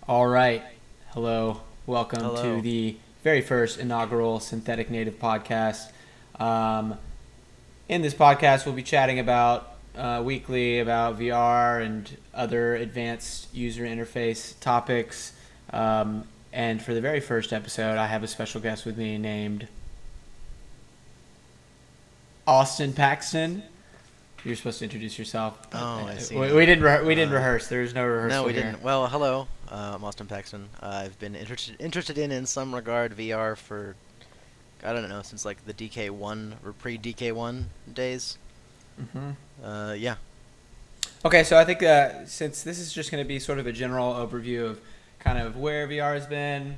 All right. Hello. Welcome Hello. to the very first inaugural Synthetic Native podcast. Um, in this podcast, we'll be chatting about weekly about VR and other advanced user interface topics. And for the very first episode, I have a special guest with me named Austin Paxton. You're supposed to introduce yourself, but Oh, I see we now. didn't Uh, rehearse. There's no no, rehearsal we here. didn't. Well, hello. I'm Austin Paxton. I've been interested in some regard VR for I don't know since like the DK1 or pre-DK1 days. Mm-hmm. Yeah. Okay, so I think since this is just going to be sort of a general overview of kind of where VR has been,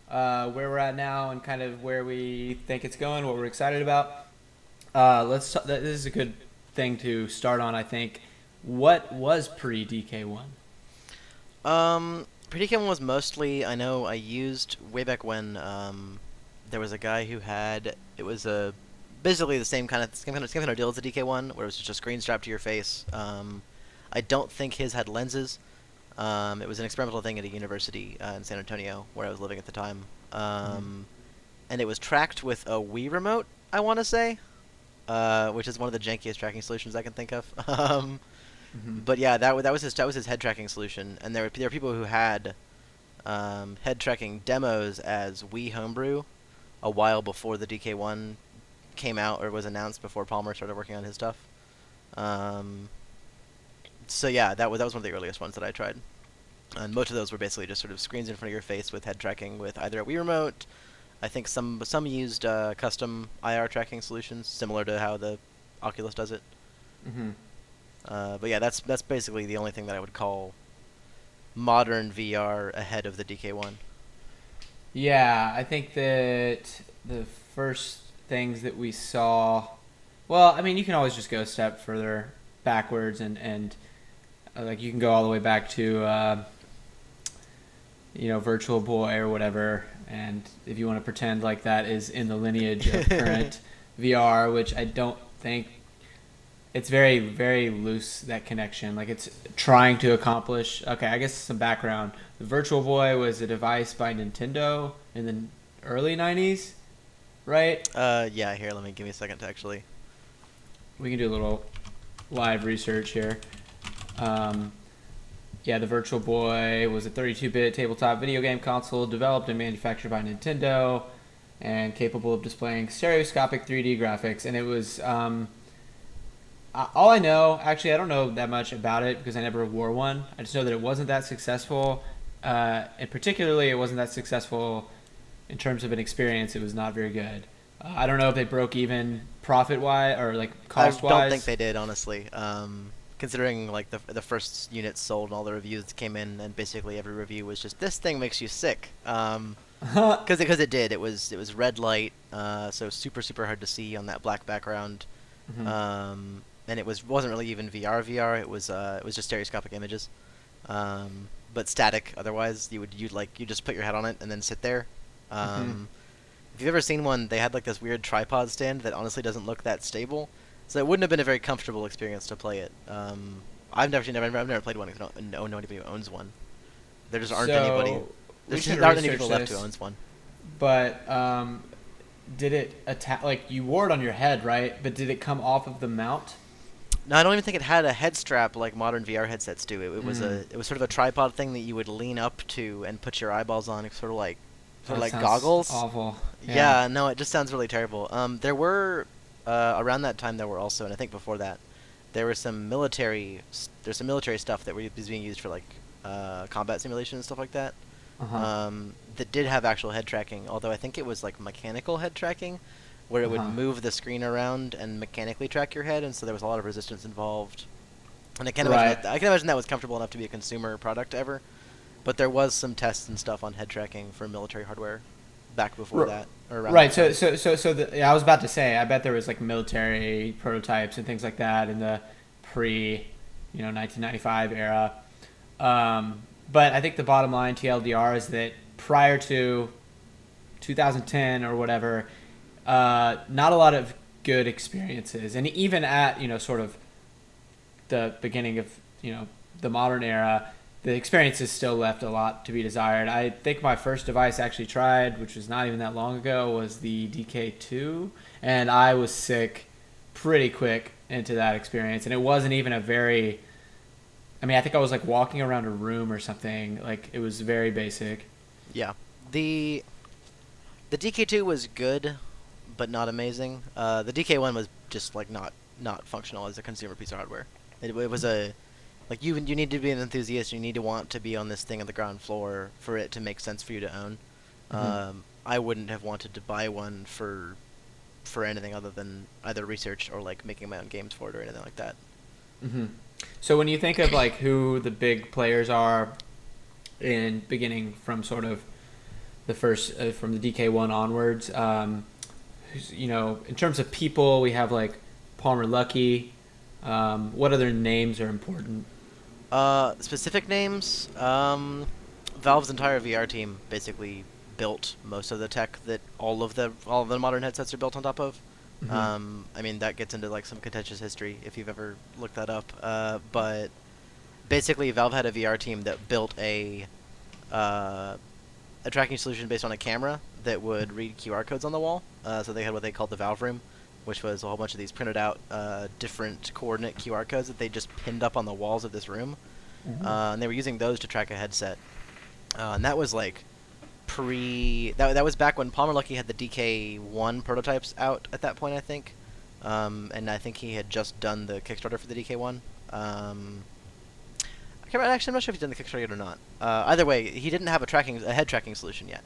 where we're at now, and kind of where we think it's going, what we're excited about, this is a good thing to start on, I think. What was pre DK1? Pre-DK1 was mostly I know I used way back when there was a guy who had it was a basically the same kind of deal as the DK1 where it was just a screen strapped to your face. I don't think his had lenses. It was an experimental thing at a university in San Antonio where I was living at the time. Mm-hmm. And it was tracked with a Wii remote, I want to say, which is one of the jankiest tracking solutions I can think of. Mm-hmm. But yeah, that was his head tracking solution, and there were people who had head tracking demos as Wii Homebrew a while before the DK1 came out or was announced before Palmer started working on his stuff. Um, so yeah, that was one of the earliest ones that I tried. And most of those were basically just sort of screens in front of your face with head tracking with either a Wii remote. I think some used custom IR tracking solutions, similar to how the Oculus does it. Mm-hmm. But yeah, that's basically the only thing that I would call modern VR ahead of the DK1. Yeah, I think that the first things that we saw, well, I mean, you can always just go a step further backwards and like you can go all the way back to Virtual Boy or whatever. And if you want to pretend like that is in the lineage of current VR, which I don't think it's very, very loose, that connection. Like it's trying to accomplish. Okay, I guess some background. The Virtual Boy was a device by Nintendo in the early 90s, right? Yeah, here, let me give me a second to actually. We can do a little live research here. Um, Yeah, the Virtual Boy was a 32-bit tabletop video game console developed and manufactured by Nintendo and capable of displaying stereoscopic 3D graphics. And it was, all I know, actually, I don't know that much about it because I never wore one. I just know that it wasn't that successful. And particularly, it wasn't that successful in terms of an experience. It was not very good. I don't know if they broke even profit-wise or like I don't think cost-wise. they did, honestly. Considering like the first units sold and all the reviews came in, and basically every review was just this thing makes you sick. Because it did. It was red light, so super hard to see on that black background. Mhm. And it wasn't really even VR. It was just stereoscopic images, but static. Otherwise, you just put your head on it and then sit there. Mhm. Um, if you've ever seen one, they had like this weird tripod stand that honestly doesn't look that stable, so it wouldn't have been a very comfortable experience to play it. I've never played one because I don't know anybody who owns one. There just aren't anybody. So we There's should just aren't any research people left who this, owns one. but did it attack? Like you wore it on your head, right? But did it come off of the mount? No, I don't even think it had a head strap like modern VR headsets do. Mm. It was sort of a tripod thing that you would lean up to and put your eyeballs on, sort of That like sounds goggles. awful. Yeah. Yeah, no, it just sounds really terrible. There were around that time there were also, and I think before that, there were there's some military stuff that was being used for like combat simulation and stuff like that. Uh huh. That did have actual head tracking, although I think it was like mechanical head tracking, where it Uh would huh. move the screen around and mechanically track your head, and so there was a lot of resistance involved. And Right. I can imagine that was comfortable enough to be a consumer product ever, but there was some tests and stuff on head tracking for military hardware back before R- that or around that Right. So time. yeah, I was about to say. I bet there was like military prototypes and things like that in the pre, 1995 era. But I think the bottom line TLDR is that prior to 2010 or whatever, not a lot of good experiences. And even at, sort of the beginning of, the modern era, the experiences still left a lot to be desired. I think my first device I actually tried, which was not even that long ago, was the DK2, and I was sick pretty quick into that experience. And it wasn't even a very, I think I was like walking around a room or something. Like, it was very basic. Yeah. The DK2 was good, but not amazing. The DK1 was just like not functional as a consumer piece of hardware. It was a like you need to be an enthusiast. You need to want to be on this thing on the ground floor for it to make sense for you to own. I wouldn't have wanted to buy one for anything other than either research or like making my own games for it or anything like that. So when you think of like who the big players are in beginning from sort of the first from the DK1 onwards, in terms of people, we have like Palmer Luckey. What other names are important? Specific names. Valve's entire VR team basically built most of the tech that all of the modern headsets are built on top of. That gets into like some contentious history if you've ever looked that up. But basically, Valve had a VR team that built a tracking solution based on a camera that would read QR codes on the wall. So they had what they called the Valve Room, which was a whole bunch of these printed out different coordinate QR codes that they just pinned up on the walls of this room. And they were using those to track a headset. And that was like that was back when Palmer Luckey had the DK1 prototypes out at that point, I think. And I think he had just done the Kickstarter for the DK1. I'm not sure if he's done the Kickstarter yet or not. Either way, he didn't have a head tracking solution yet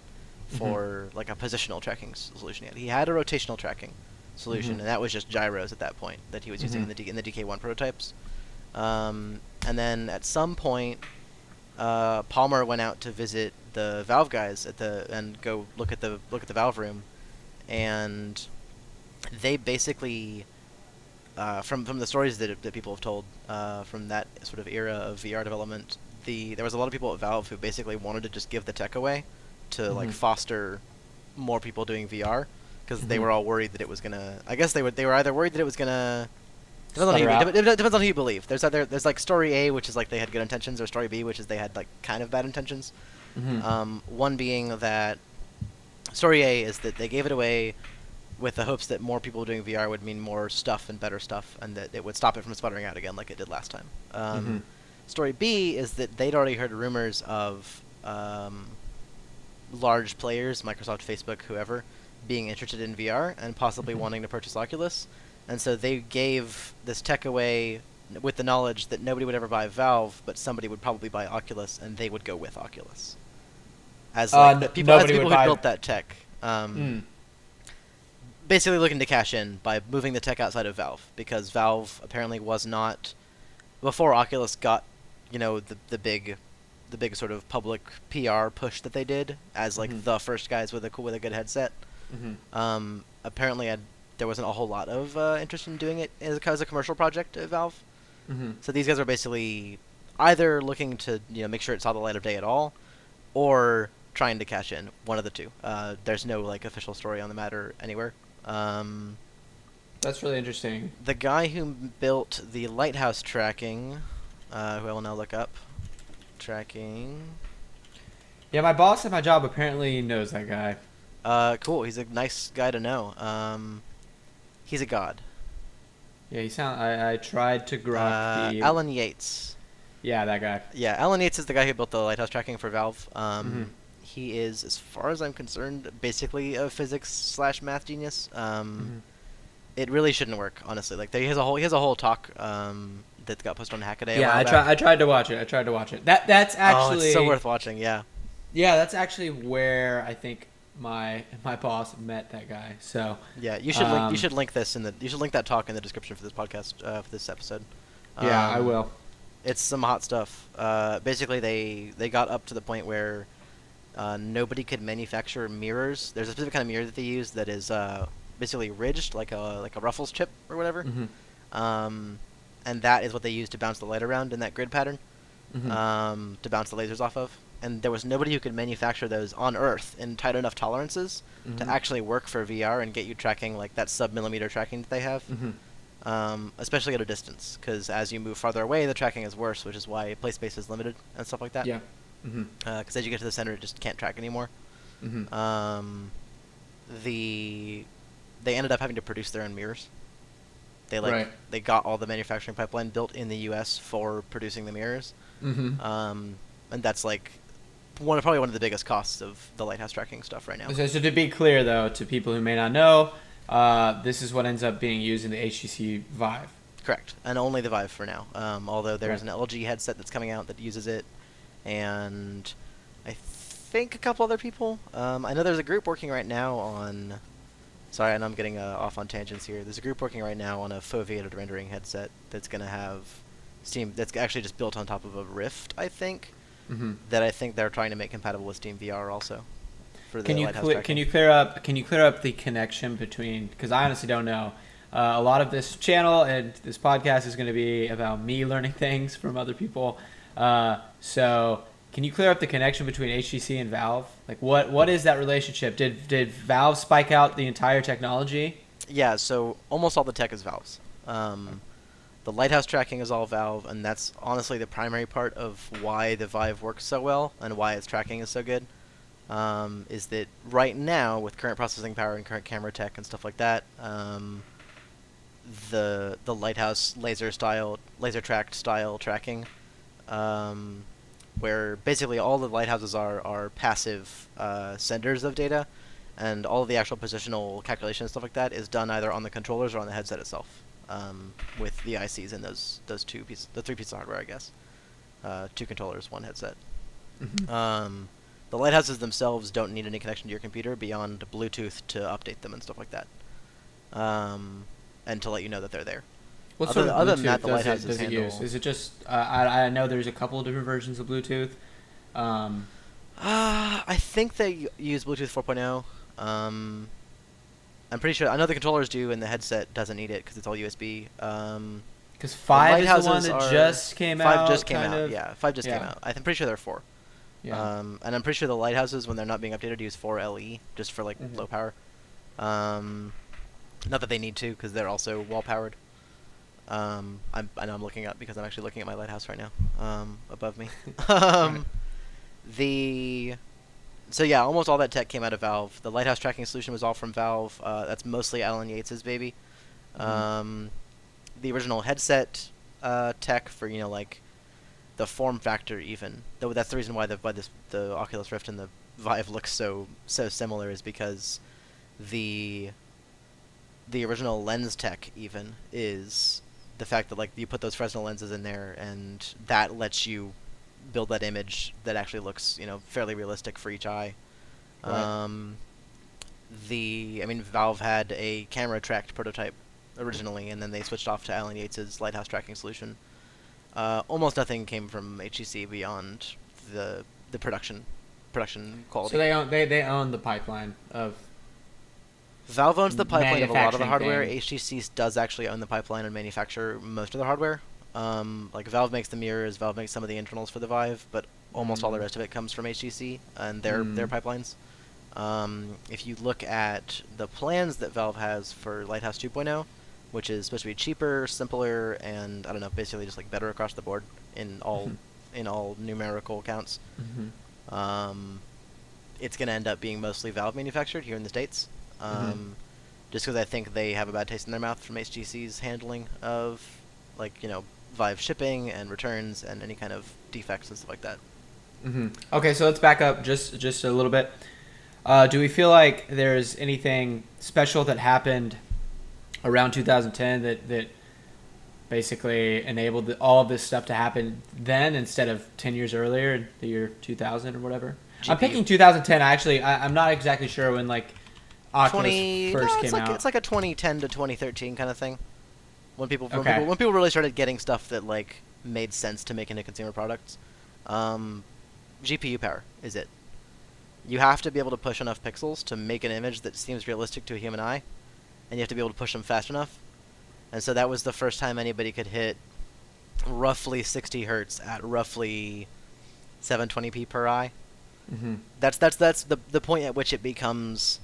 for like a positional tracking solution yet. He had a rotational tracking solution, and that was just gyros at that point that he was using in the DK1 prototypes. And then at some point, Palmer went out to visit the Valve guys and go look at the Valve Room, and they basically, from the stories that people have told from that sort of era of VR development, there was a lot of people at Valve who basically wanted to just give the tech away to like foster more people doing VR, because they were all worried that it was gonna. I guess they were either worried that it was gonna. Depends on who you believe. There's like story A, which is like they had good intentions, or story B, which is they had like kind of bad intentions. One being that story A is that they gave it away with the hopes that more people doing VR would mean more stuff and better stuff, and that it would stop it from sputtering out again like it did last time. Story B is that they'd already heard rumors of large players, Microsoft, Facebook, whoever, being interested in VR and possibly wanting to purchase Oculus. And so they gave this tech away with the knowledge that nobody would ever buy Valve, but somebody would probably buy Oculus, and they would go with Oculus. As like the people who built that tech. Basically looking to cash in by moving the tech outside of Valve, because Valve apparently was not, before Oculus got, the big sort of public PR push that they did as like the first guys with a good headset. Apparently there wasn't a whole lot of interest in doing it as a commercial project at Valve. So these guys were basically either looking to make sure it saw the light of day at all, or trying to cash in, one of the two. There's no like official story on the matter anywhere. That's really interesting. The guy who built the lighthouse tracking, who I will now look up, tracking. Yeah, my boss at my job apparently knows that guy. Cool. He's a nice guy to know. He's a god. Yeah, I tried to grok the Alan Yates. Yeah, that guy. Yeah, Alan Yates is the guy who built the lighthouse tracking for Valve. He is, as far as I'm concerned, basically a physics/math genius. It really shouldn't work, honestly. Like he has a whole talk that got posted on Hackaday. Yeah, I tried to watch it. That's actually it's so worth watching. Yeah. Yeah, that's actually where I think my boss met that guy. So yeah, you should link that talk in the description for this podcast for this episode. Yeah, I will. It's some hot stuff. Basically, they got up to the point where nobody could manufacture mirrors. There's a specific kind of mirror that they use that is basically ridged like a Ruffles chip or whatever. And that is what they use to bounce the light around in that grid pattern, to bounce the lasers off of. and there was nobody who could manufacture those on Earth in tight enough tolerances to actually work for VR and get you tracking like that sub-millimeter tracking that they have, especially at a distance, because as you move farther away, the tracking is worse, which is why play space is limited and stuff like that. Yeah. Because as you get to the center, it just can't track anymore. They ended up having to produce their own mirrors. They got all the manufacturing pipeline built in the U.S. for producing the mirrors, and that's like probably one of the biggest costs of the lighthouse tracking stuff right now. So to be clear, though, to people who may not know, this is what ends up being used in the HTC Vive. Correct, and only the Vive for now. Although there's an LG headset that's coming out that uses it, and I think a couple other people. I know there's a group working right now on. Sorry, I know I'm getting off on tangents here. There's a group working right now on a foveated rendering headset that's going to have Steam. That's actually just built on top of a Rift, I think. That I think they're trying to make compatible with Steam VR also. For the Can you clear up the connection between? Because I honestly don't know. A lot of this channel and this podcast is going to be about me learning things from other people. So can you clear up the connection between HTC and Valve? Like, what is that relationship? Did Valve spike out the entire technology? Yeah, so almost all the tech is Valve's. The lighthouse tracking is all Valve, and that's honestly the primary part of why the Vive works so well and why its tracking is so good. Is that right now, with current processing power and current camera tech and stuff like that, the lighthouse laser tracked style tracking, where basically all the lighthouses are passive senders of data, and all of the actual positional calculation and stuff like that is done either on the controllers or on the headset itself, with the ICs in the three pieces of hardware, I guess. 2 controllers, 1 headset. The lighthouses themselves don't need any connection to your computer beyond Bluetooth to update them and stuff like that, and to let you know that they're there. What sort of Bluetooth than that, the lighthouses does it handle. use? Is it just? I know there's a couple of different versions of Bluetooth. I think they use Bluetooth 4.0. I'm pretty sure. I know the controllers do, and the headset doesn't need it because it's all USB. Because 5 is the one that just came out. 5 just came out. of? Yeah, 5 just came out. I'm pretty sure there are 4. Yeah. And I'm pretty sure the lighthouses, when they're not being updated, use 4LE just for like low power. Not that they need to, because they're also wall powered. I know I'm looking up because I'm actually looking at my lighthouse right now, above me. So yeah, almost all that tech came out of Valve. The lighthouse tracking solution was all from Valve. That's mostly Alan Yates's baby. The original headset tech for like the form factor, even though that's the reason why the Oculus Rift and the Vive look so similar, is because the original lens tech even is the fact that you put those Fresnel lenses in there, and that lets you build that image that actually looks fairly realistic for each eye. Right. Valve had a camera tracked prototype originally, and then they switched off to Alan Yates's lighthouse tracking solution. Almost nothing came from HTC beyond the production quality. So they own the pipeline of. Valve owns the pipeline of a lot of the hardware. thing. HTC does actually own the pipeline and manufacture most of the hardware. Valve makes the mirrors, Valve makes some of the internals for the Vive, but almost all the rest of it comes from HTC and their pipelines. If you look at the plans that Valve has for Lighthouse 2.0, which is supposed to be cheaper, simpler, and basically just better across the board in all numerical counts. It's going to end up being mostly Valve manufactured here in the States. Just because I think they have a bad taste in their mouth from HTC's handling of Vive shipping and returns and any kind of defects and stuff like that. Okay, so let's back up just a little bit. Do we feel like there's anything special that happened around 2010 that basically enabled all of this stuff to happen then instead of 10 years earlier, the year 2000 or whatever? GPU. I'm picking 2010. I'm not exactly sure when Oculus first came out. It's like a 2010 to 2013 kind of thing. When people really started getting stuff that made sense to make into consumer products. GPU power is it. You have to be able to push enough pixels to make an image that seems realistic to a human eye, and you have to be able to push them fast enough. And so that was the first time anybody could hit roughly 60 hertz at roughly 720p per eye. Mm-hmm. That's the point at which it becomes,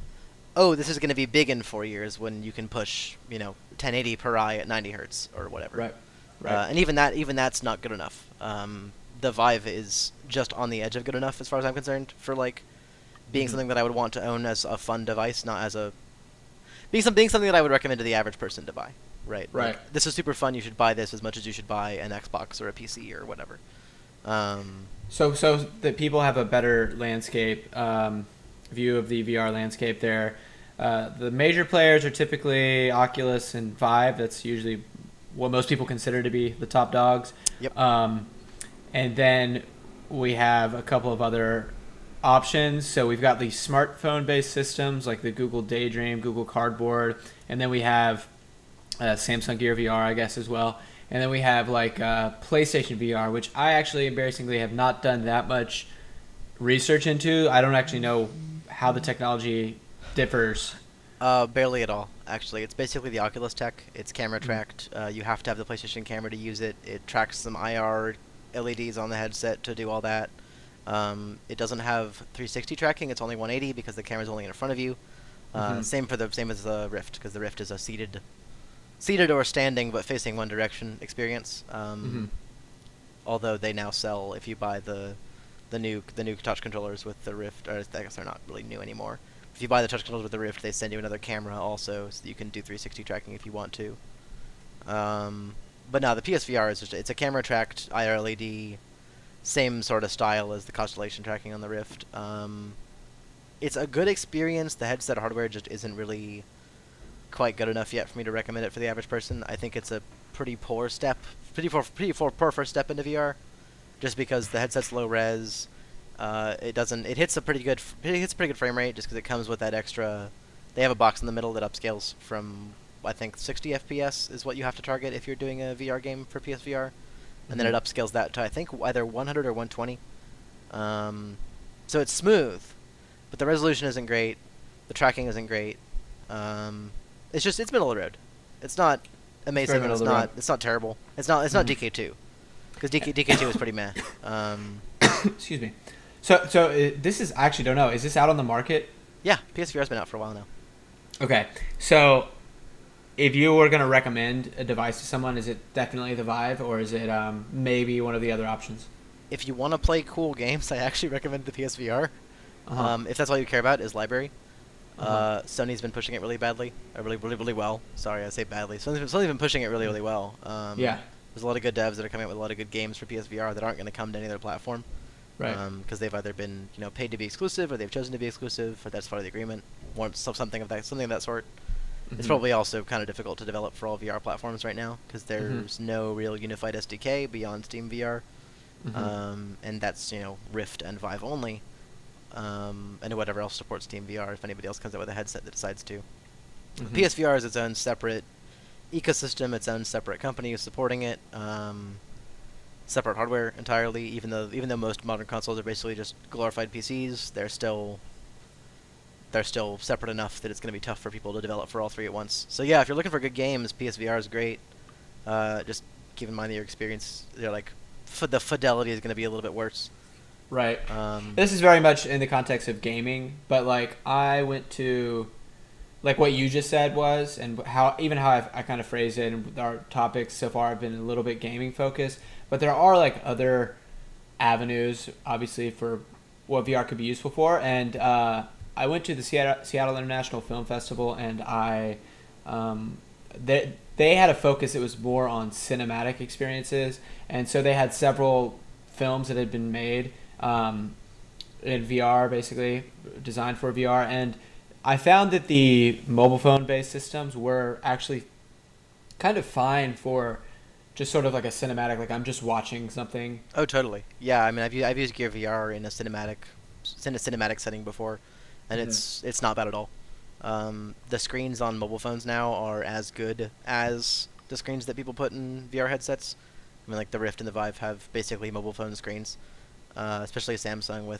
oh, this is going to be big in 4 years when you can push 1080 per eye at 90 hertz or whatever. Right. Right. And even that's not good enough. The Vive is just on the edge of good enough as far as I'm concerned for like being something that I would want to own as a fun device, not as a being something that I would recommend to the average person to buy. Right. Right. Like, this is super fun. You should buy this as much as you should buy an Xbox or a PC or whatever. So that people have a better landscape view of the VR landscape there. The major players are typically Oculus and Vive. That's usually what most people consider to be the top dogs. Yep. And then we have a couple of other options. So we've got these smartphone-based systems like the Google Daydream, Google Cardboard, and then we have Samsung Gear VR, I guess, as well. And then we have like PlayStation VR, which I actually embarrassingly have not done that much research into. I don't actually know how the technology differs. Barely at all, actually. It's basically the Oculus tech. It's camera tracked. You have to have the PlayStation camera to use it. It tracks some IR LEDs on the headset to do all that. It doesn't have 360 tracking. It's only 180 because the camera's only in front of you. Same as the Rift, because the Rift is a seated or standing but facing one direction experience. Although they now sell, if you buy the new touch controllers with the Rift, or I guess they're not really new anymore. If you buy the touch controllers with the Rift, they send you another camera also, so that you can do 360 tracking if you want to. But no, the PSVR is it's a camera tracked IR LED, same sort of style as the Constellation tracking on the Rift. It's a good experience. The headset hardware just isn't really quite good enough yet for me to recommend it for the average person. I think it's a pretty poor first step into VR, just because the headset's low res. It hits a pretty good frame rate just because it comes with that extra. They have a box in the middle that upscales from, I think, 60 FPS is what you have to target if you're doing a VR game for PSVR, and then it upscales that to, I think, either 100 or 120. So it's smooth, but the resolution isn't great. The tracking isn't great. It's middle of the road. It's not amazing. It's not terrible. It's not DK2, because DK2 is pretty meh. Excuse me. So this is, I actually don't know. Is this out on the market? Yeah, PSVR's been out for a while now. Okay, so if you were going to recommend a device to someone, is it definitely the Vive, or is it maybe one of the other options? If you want to play cool games, I actually recommend the PSVR. If that's all you care about is library. Sony's been pushing it really badly, really well. Sorry, I say badly. Sony's been pushing it really well. Yeah. There's a lot of good devs that are coming out with a lot of good games for PSVR that aren't going to come to any other platform. Right. Because they've either been paid to be exclusive, or they've chosen to be exclusive, or that's part of the agreement, or something of that sort. It's probably also kind of difficult to develop for all VR platforms right now, because there's no real unified SDK beyond Steam VR, and that's Rift and Vive only, and whatever else supports Steam VR if anybody else comes out with a headset that decides to. PSVR is its own separate ecosystem, its own separate company supporting it. Separate hardware entirely. Even though most modern consoles are basically just glorified PCs, they're still separate enough that it's going to be tough for people to develop for all three at once. So yeah, if you're looking for good games, PSVR is great. Just keep in mind that your experience, the fidelity is going to be a little bit worse. Right. This is very much in the context of gaming, but like I went to, like what you just said was, and how I kind of phrased it, and our topics so far have been a little bit gaming focused, but there are like other avenues, obviously, for what VR could be useful for. And I went to the Seattle International Film Festival, and they had a focus that was more on cinematic experiences, and so they had several films that had been made in VR, basically designed for VR, and I found that the mobile phone based systems were actually kind of fine for just sort of like a cinematic, like I'm just watching something. Oh, totally. Yeah, I mean, I've used Gear VR in a cinematic setting before, and it's not bad at all. The screens on mobile phones now are as good as the screens that people put in VR headsets. I mean, like the Rift and the Vive have basically mobile phone screens, especially Samsung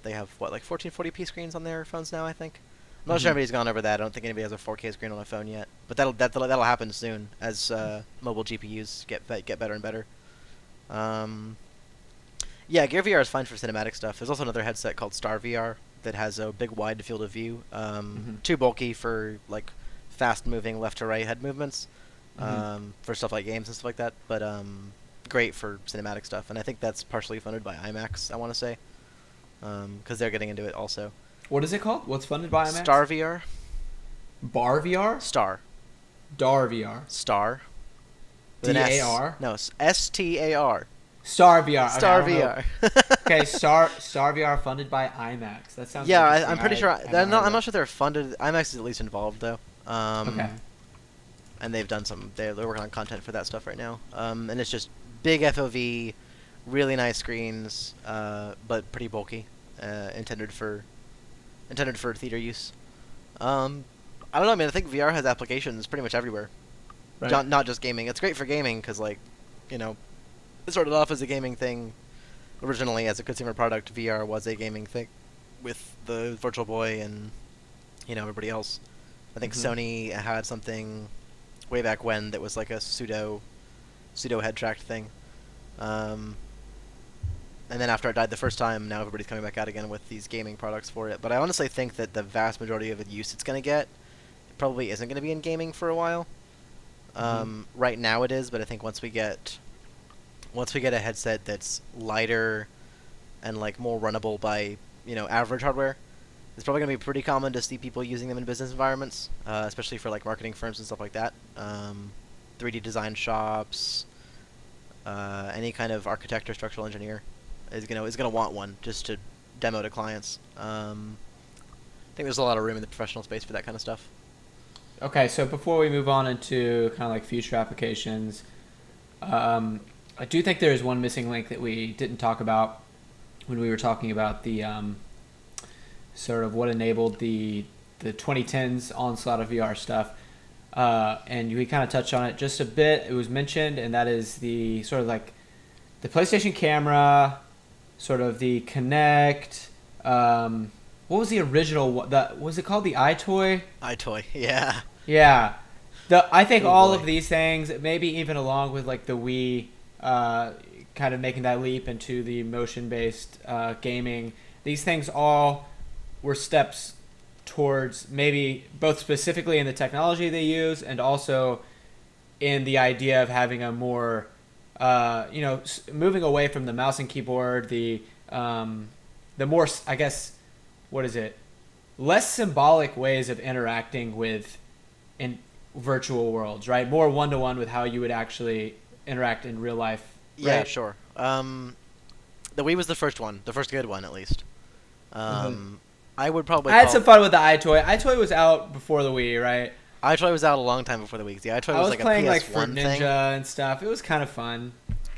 they have 1440p screens on their phones now, I think. I'm not sure anybody's gone over that. I don't think anybody has a 4K screen on a phone yet, but that'll happen soon as mobile GPUs get better and better. Yeah, Gear VR is fine for cinematic stuff. There's also another headset called Star VR that has a big wide field of view. Too bulky for like fast moving left to right head movements, for stuff like games and stuff like that. But great for cinematic stuff, and I think that's partially funded by IMAX. I want to say, because they're getting into it also. What is it called? What's funded by IMAX? Star VR. Bar VR? Star. Dar VR. Star. With an S. D-A-R? No, STAR. Star VR. Okay, Star I don't know. VR. Okay, Star VR funded by IMAX. That sounds. Yeah, interesting. I'm pretty sure. I've not heard I'm of not sure they're funded. IMAX is at least involved though. Okay. And they've done some. They're working on content for that stuff right now. And it's just big FOV, really nice screens, but pretty bulky. Intended for theater use. I don't know, man. I think VR has applications pretty much everywhere. Right. Not just gaming. It's great for gaming because, like, you know, it started off as a gaming thing. Originally, as a consumer product, VR was a gaming thing with the Virtual Boy and, you know, everybody else. I think Sony had something way back when that was like a pseudo head tracked thing. And then after it died the first time, now everybody's coming back out again with these gaming products for it. But I honestly think that the vast majority of the use it's going to get probably isn't going to be in gaming for a while. Right now it is, but I think once we get a headset that's lighter and like more runnable by, you know, average hardware, it's probably going to be pretty common to see people using them in business environments, especially for like marketing firms and stuff like that. 3D design shops, any kind of architect or structural engineer is gonna want one just to demo to clients. I think there's a lot of room in the professional space for that kind of stuff. Okay, so before we move on into kind of like future applications, I do think there is one missing link that we didn't talk about when we were talking about the sort of what enabled the 2010s onslaught of VR stuff. And we kind of touched on it just a bit. It was mentioned, and that is the sort of like the PlayStation camera, sort of the Kinect. What was the original? Was it called the iToy? iToy, yeah. Yeah. I think all of these things, maybe even along with like the Wii, kind of making that leap into the motion-based gaming, these things all were steps towards maybe both specifically in the technology they use and also in the idea of having a more, moving away from the mouse and keyboard, the more, I guess, what is it? Less symbolic ways of interacting with in virtual worlds, right? More one-to-one with how you would actually interact in real life. Right? Yeah, sure. The Wii was the first one, the first good one at least. I would probably. I had some fun with the iToy. iToy was out before the Wii, right? iToy was out a long time before the Wii. The iToy was like a PS1 playing like Fruit thing. Ninja and stuff. It was kind of fun.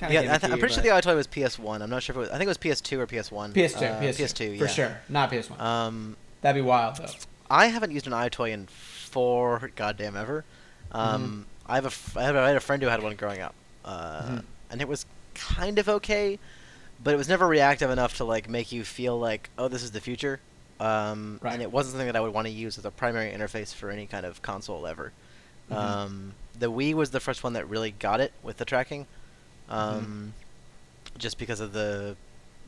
Yeah, I'm pretty sure the iToy was PS1. I'm not sure if it was. I think it was PS2 or PS1. PS2, PS2, yeah. For sure. Not PS1. That'd be wild, though. I haven't used an iToy in four goddamn ever. I had a friend who had one growing up, and it was kind of okay, but it was never reactive enough to like make you feel like, oh, this is the future. And it wasn't something that I would want to use as a primary interface for any kind of console ever. The Wii was the first one that really got it with the tracking, just because of the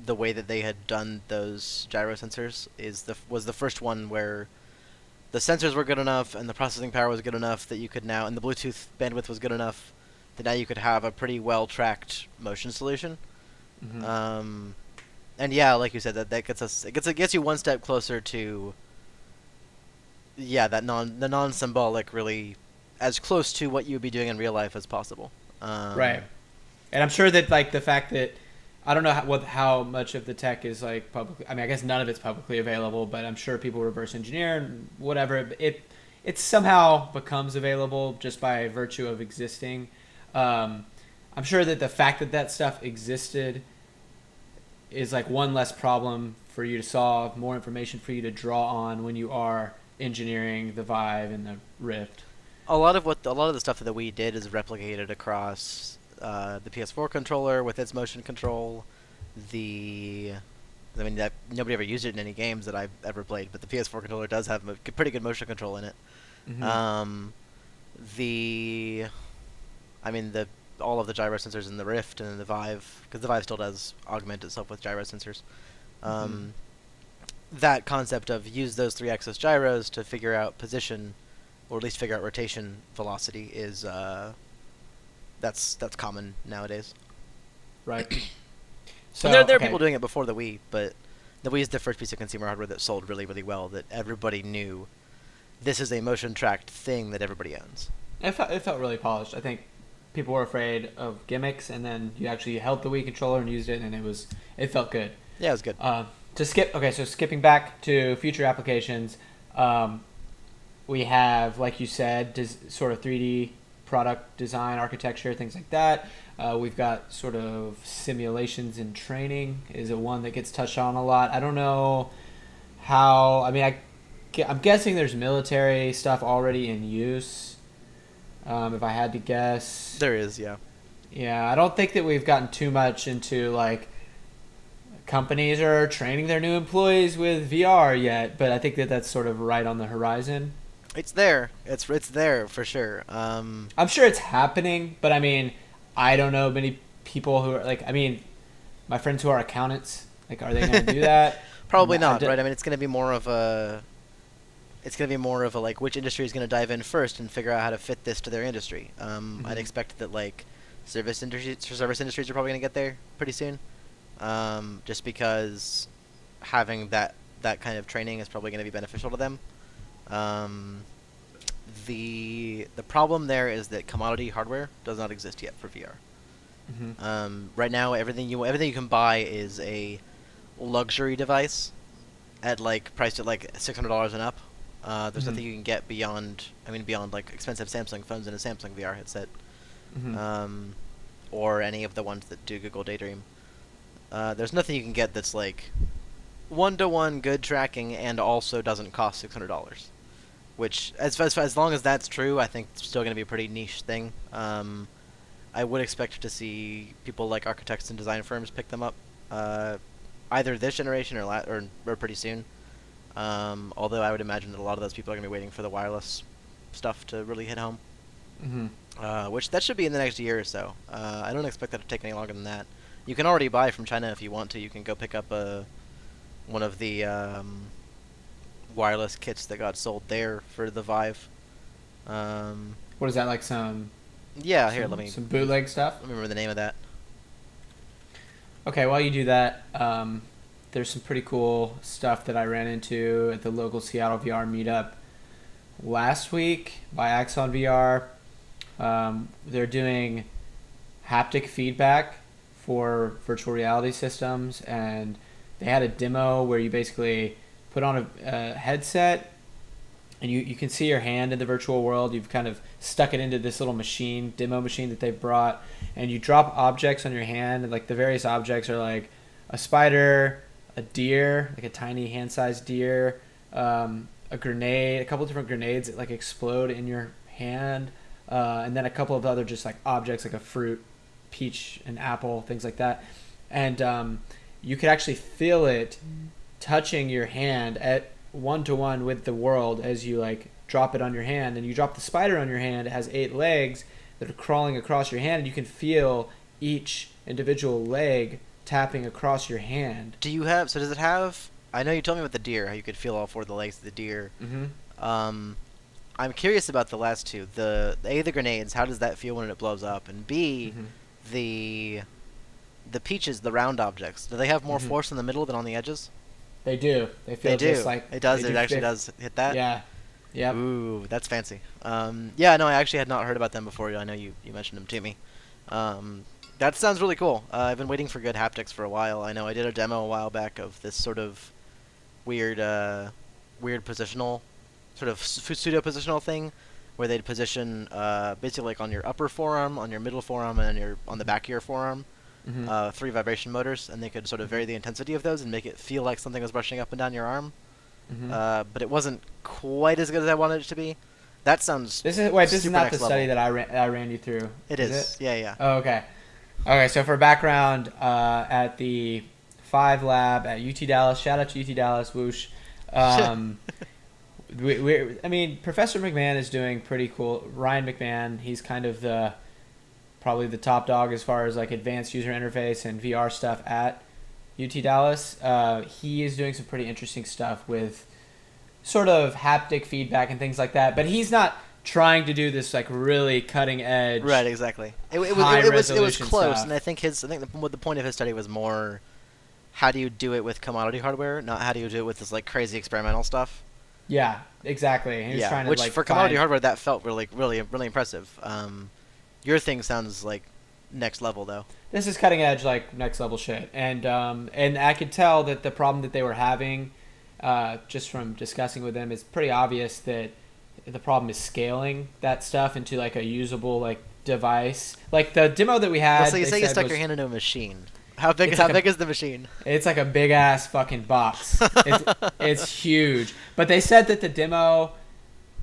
way that they had done those gyro sensors. Was the first one where the sensors were good enough and the processing power was good enough that you could now, and the Bluetooth bandwidth was good enough that now you could have a pretty well tracked motion solution. And yeah, like you said, that gets you one step closer to the non-symbolic, really as close to what you would be doing in real life as possible. Right. And I'm sure that like the fact that I don't know how much of the tech is like public. I mean, I guess none of it's publicly available, but I'm sure people reverse engineer and whatever. It somehow becomes available just by virtue of existing. I'm sure that the fact that stuff existed is like one less problem for you to solve, more information for you to draw on when you are engineering the Vive and the Rift. A lot of the stuff that we did is replicated across the PS4 controller with its motion control. Nobody ever used it in any games that I've ever played, but the PS4 controller does have a pretty good motion control in it. All all of the gyro sensors in the Rift and in the Vive, because the Vive still does augment itself with gyro sensors. That concept of use those 3-axis gyros to figure out position, or at least figure out rotation velocity, is that's common nowadays. Right. So there are people doing it before the Wii, but the Wii is the first piece of consumer hardware that sold really, really well, that everybody knew this is a motion-tracked thing that everybody owns. It felt really polished. I think people were afraid of gimmicks, and then you actually held the Wii controller and used it, and it felt good. Yeah, it was good. So skipping back to future applications, we have, like you said, sort of 3D product design, architecture, things like that. We've got sort of simulations and training is a one that gets touched on a lot. I don't know how. I mean, I'm guessing there's military stuff already in use. If I had to guess, there is, yeah. Yeah, I don't think that we've gotten too much into like companies are training their new employees with VR yet, but I think that that's sort of right on the horizon. It's there. It's there for sure. I'm sure it's happening, but I mean, I don't know many people who are like. I mean, my friends who are accountants, like, are they going to do that? Probably not, right? I mean, it's going to be more of a. It's going to be more of a like which industry is going to dive in first and figure out how to fit this to their industry. I'd expect that like service industries are probably going to get there pretty soon, just because having that kind of training is probably going to be beneficial to them. The problem there is that commodity hardware does not exist yet for VR. Right now, everything you can buy is a luxury device at like priced at like $600 and up. There's nothing you can get beyond like expensive Samsung phones and a Samsung VR headset, or any of the ones that do Google Daydream. There's nothing you can get that's like one-to-one good tracking and also doesn't cost $600. Which, as long as that's true, I think it's still going to be a pretty niche thing. I would expect to see people like architects and design firms pick them up, either this generation or pretty soon. Although I would imagine that a lot of those people are going to be waiting for the wireless stuff to really hit home. Which that should be in the next year or so. I don't expect that to take any longer than that. You can already buy from China if you want to. You can go pick up one of the wireless kits that got sold there for the Vive. What is that, like some? Yeah, some bootleg stuff. Let me remember the name of that. Okay, while you do that, there's some pretty cool stuff that I ran into at the local Seattle VR meetup last week by Axon VR. They're doing haptic feedback for virtual reality systems, and they had a demo where you basically put on a headset and you can see your hand in the virtual world. You've kind of stuck it into this little demo machine that they've brought, and you drop objects on your hand, and like the various objects are like a spider, a deer, like a tiny hand-sized deer, a grenade, a couple different grenades that like explode in your hand, and then a couple of other just like objects like a fruit, peach, an apple, things like that. And you could actually feel it touching your hand at one-to-one with the world as you like drop it on your hand. And you drop the spider on your hand, it has 8 legs that are crawling across your hand, and you can feel each individual leg tapping across your hand. Does it have, I know you told me about the deer, how you could feel all 4 of the legs of the deer. I'm curious about the last 2. The grenades, how does that feel when it blows up? And B, the peaches, the round objects, do they have more force in the middle than on the edges? They do. They feel just like it does. It actually does hit that. Yeah. Yeah. Ooh, that's fancy. Yeah, no, I actually had not heard about them before. I know you mentioned them to me. That sounds really cool. I've been waiting for good haptics for a while. I know I did a demo a while back of this sort of weird positional, sort of pseudo positional thing, where they'd position basically like on your upper forearm, on your middle forearm, and on the back of your forearm. 3 vibration motors, and they could sort of vary the intensity of those and make it feel like something was brushing up and down your arm. But it wasn't quite as good as I wanted it to be. That sounds. This is not the study that I ran you through. It is. Yeah. Oh, okay. Okay. So for background, at the 5 Lab at UT Dallas, shout out to UT Dallas, whoosh. Professor McMahon is doing pretty cool. Ryan McMahon, he's kind of the probably the top dog as far as like advanced user interface and VR stuff at UT Dallas. He is doing some pretty interesting stuff with sort of haptic feedback and things like that, but he's not trying to do this like really cutting edge. Right, exactly. It was close, stuff. and I think the point of his study was more, how do you do it with commodity hardware, not how do you do it with this like crazy experimental stuff. Yeah, exactly. He was trying to which like for commodity hardware that felt really impressive. Your thing sounds like next level though. This is cutting edge, like next level shit, and I could tell that the problem that they were having, just from discussing with them, is pretty obvious that the problem is scaling that stuff into like a usable like device. Like the demo that we had. Well, so you say you stuck your hand into a machine. How big is the machine? It's like a big ass fucking box. It's huge. But they said that the demo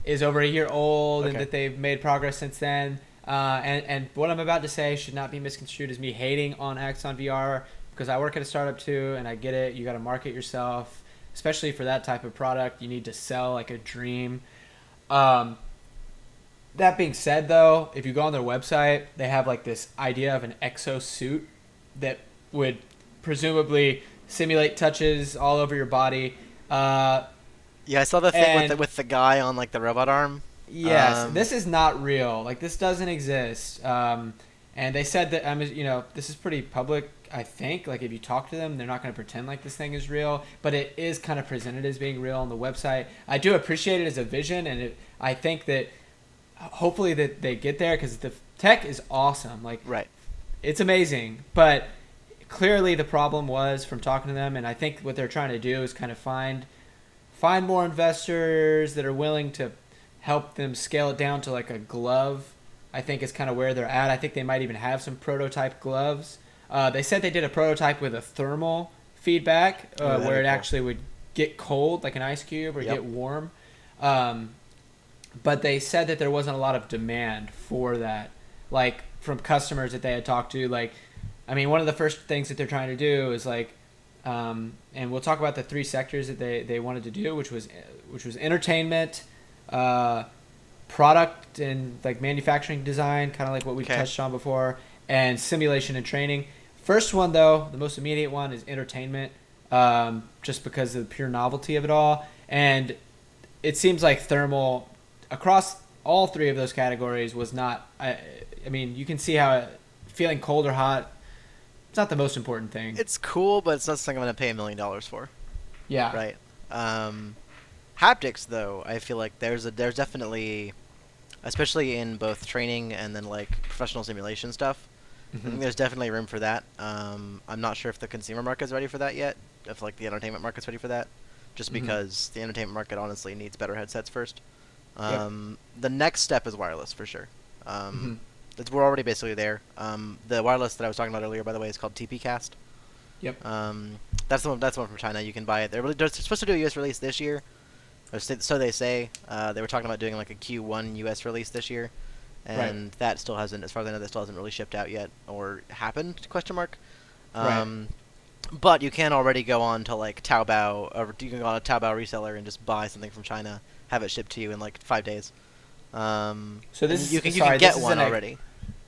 is over a year old and that they've made progress since then. And what I'm about to say should not be misconstrued as me hating on Axon VR, because I work at a startup too, and I get it. You got to market yourself, especially for that type of product. You need to sell like a dream. That being said, though, if you go on their website, they have like this idea of an exosuit that would presumably simulate touches all over your body. Yeah, I saw the thing with the guy on like the robot arm. Yes, this is not real. Like this doesn't exist. And they said that this is pretty public. I think like if you talk to them, they're not going to pretend like this thing is real, but it is kind of presented as being real on the website. I do appreciate it as a vision, and I think that hopefully that they get there, because the tech is awesome. Like it's amazing, but clearly the problem was from talking to them, and I think what they're trying to do is kind of find more investors that are willing to help them scale it down to like a glove. I think is kind of where they're at. I think they might even have some prototype gloves. They said they did a prototype with a thermal feedback where it actually would get cold like an ice cube or get warm. But they said that there wasn't a lot of demand for that, like from customers that they had talked to. Like, I mean, one of the first things that they're trying to do is like, and we'll talk about the 3 sectors that they wanted to do, which was entertainment, product and like manufacturing design, kind of like what we touched on before, and simulation and training. First one though, the most immediate one, is entertainment, just because of the pure novelty of it all. And it seems like thermal across all 3 of those categories was not, I mean, you can see how feeling cold or hot, it's not the most important thing. It's cool, but it's not something I'm going to pay $1 million for. Yeah. Right. Haptics though, I feel like there's definitely, especially in both training and then like professional simulation stuff, I think there's definitely room for that. I'm not sure if the consumer market's ready for that yet, if like the entertainment market's ready for that, just because the entertainment market honestly needs better headsets first. The next step is wireless for sure. We're already basically there. The wireless that I was talking about earlier, by the way, is called TPcast. Yep. That's the one from China. You can buy it. They're supposed to do a US release this year, or so they say. They were talking about doing like a Q1 US release this year, and that still hasn't, as far as I know, that still hasn't really shipped out yet or happened? ? But you can already go on to like Taobao, or you can go on a Taobao reseller and just buy something from China, have it shipped to you in like 5 days. So this you can get one already.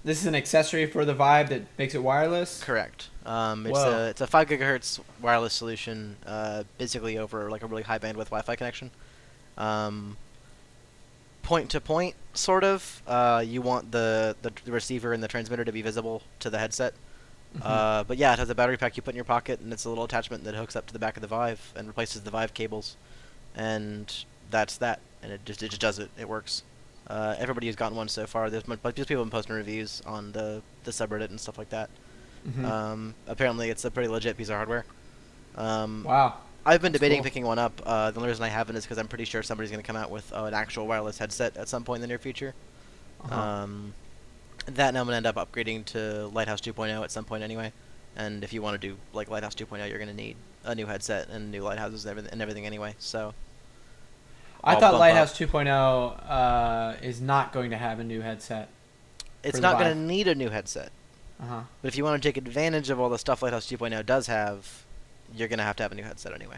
This is an accessory for the Vive that makes it wireless? Correct. It's a 5 gigahertz wireless solution, basically over like a really high bandwidth Wi-Fi connection. Point to point, sort of. You want the receiver and the transmitter to be visible to the headset. But yeah, it has a battery pack you put in your pocket, and it's a little attachment that hooks up to the back of the Vive and replaces the Vive cables, and that's that. And it just does it. It works. Everybody who's gotten one so far, there's people have been posting reviews on the subreddit and stuff like that. Apparently, it's a pretty legit piece of hardware. Wow. I've been debating picking one up. The only reason I haven't is because I'm pretty sure somebody's going to come out with an actual wireless headset at some point in the near future. That and I'm going to end up upgrading to Lighthouse 2.0 at some point anyway. And if you want to do like Lighthouse 2.0, you're going to need a new headset and new lighthouses and everything anyway. So I thought Lighthouse 2.0 is not going to have a new headset. It's not going to need a new headset. But if you want to take advantage of all the stuff Lighthouse 2.0 does have, you're going to have a new headset anyway.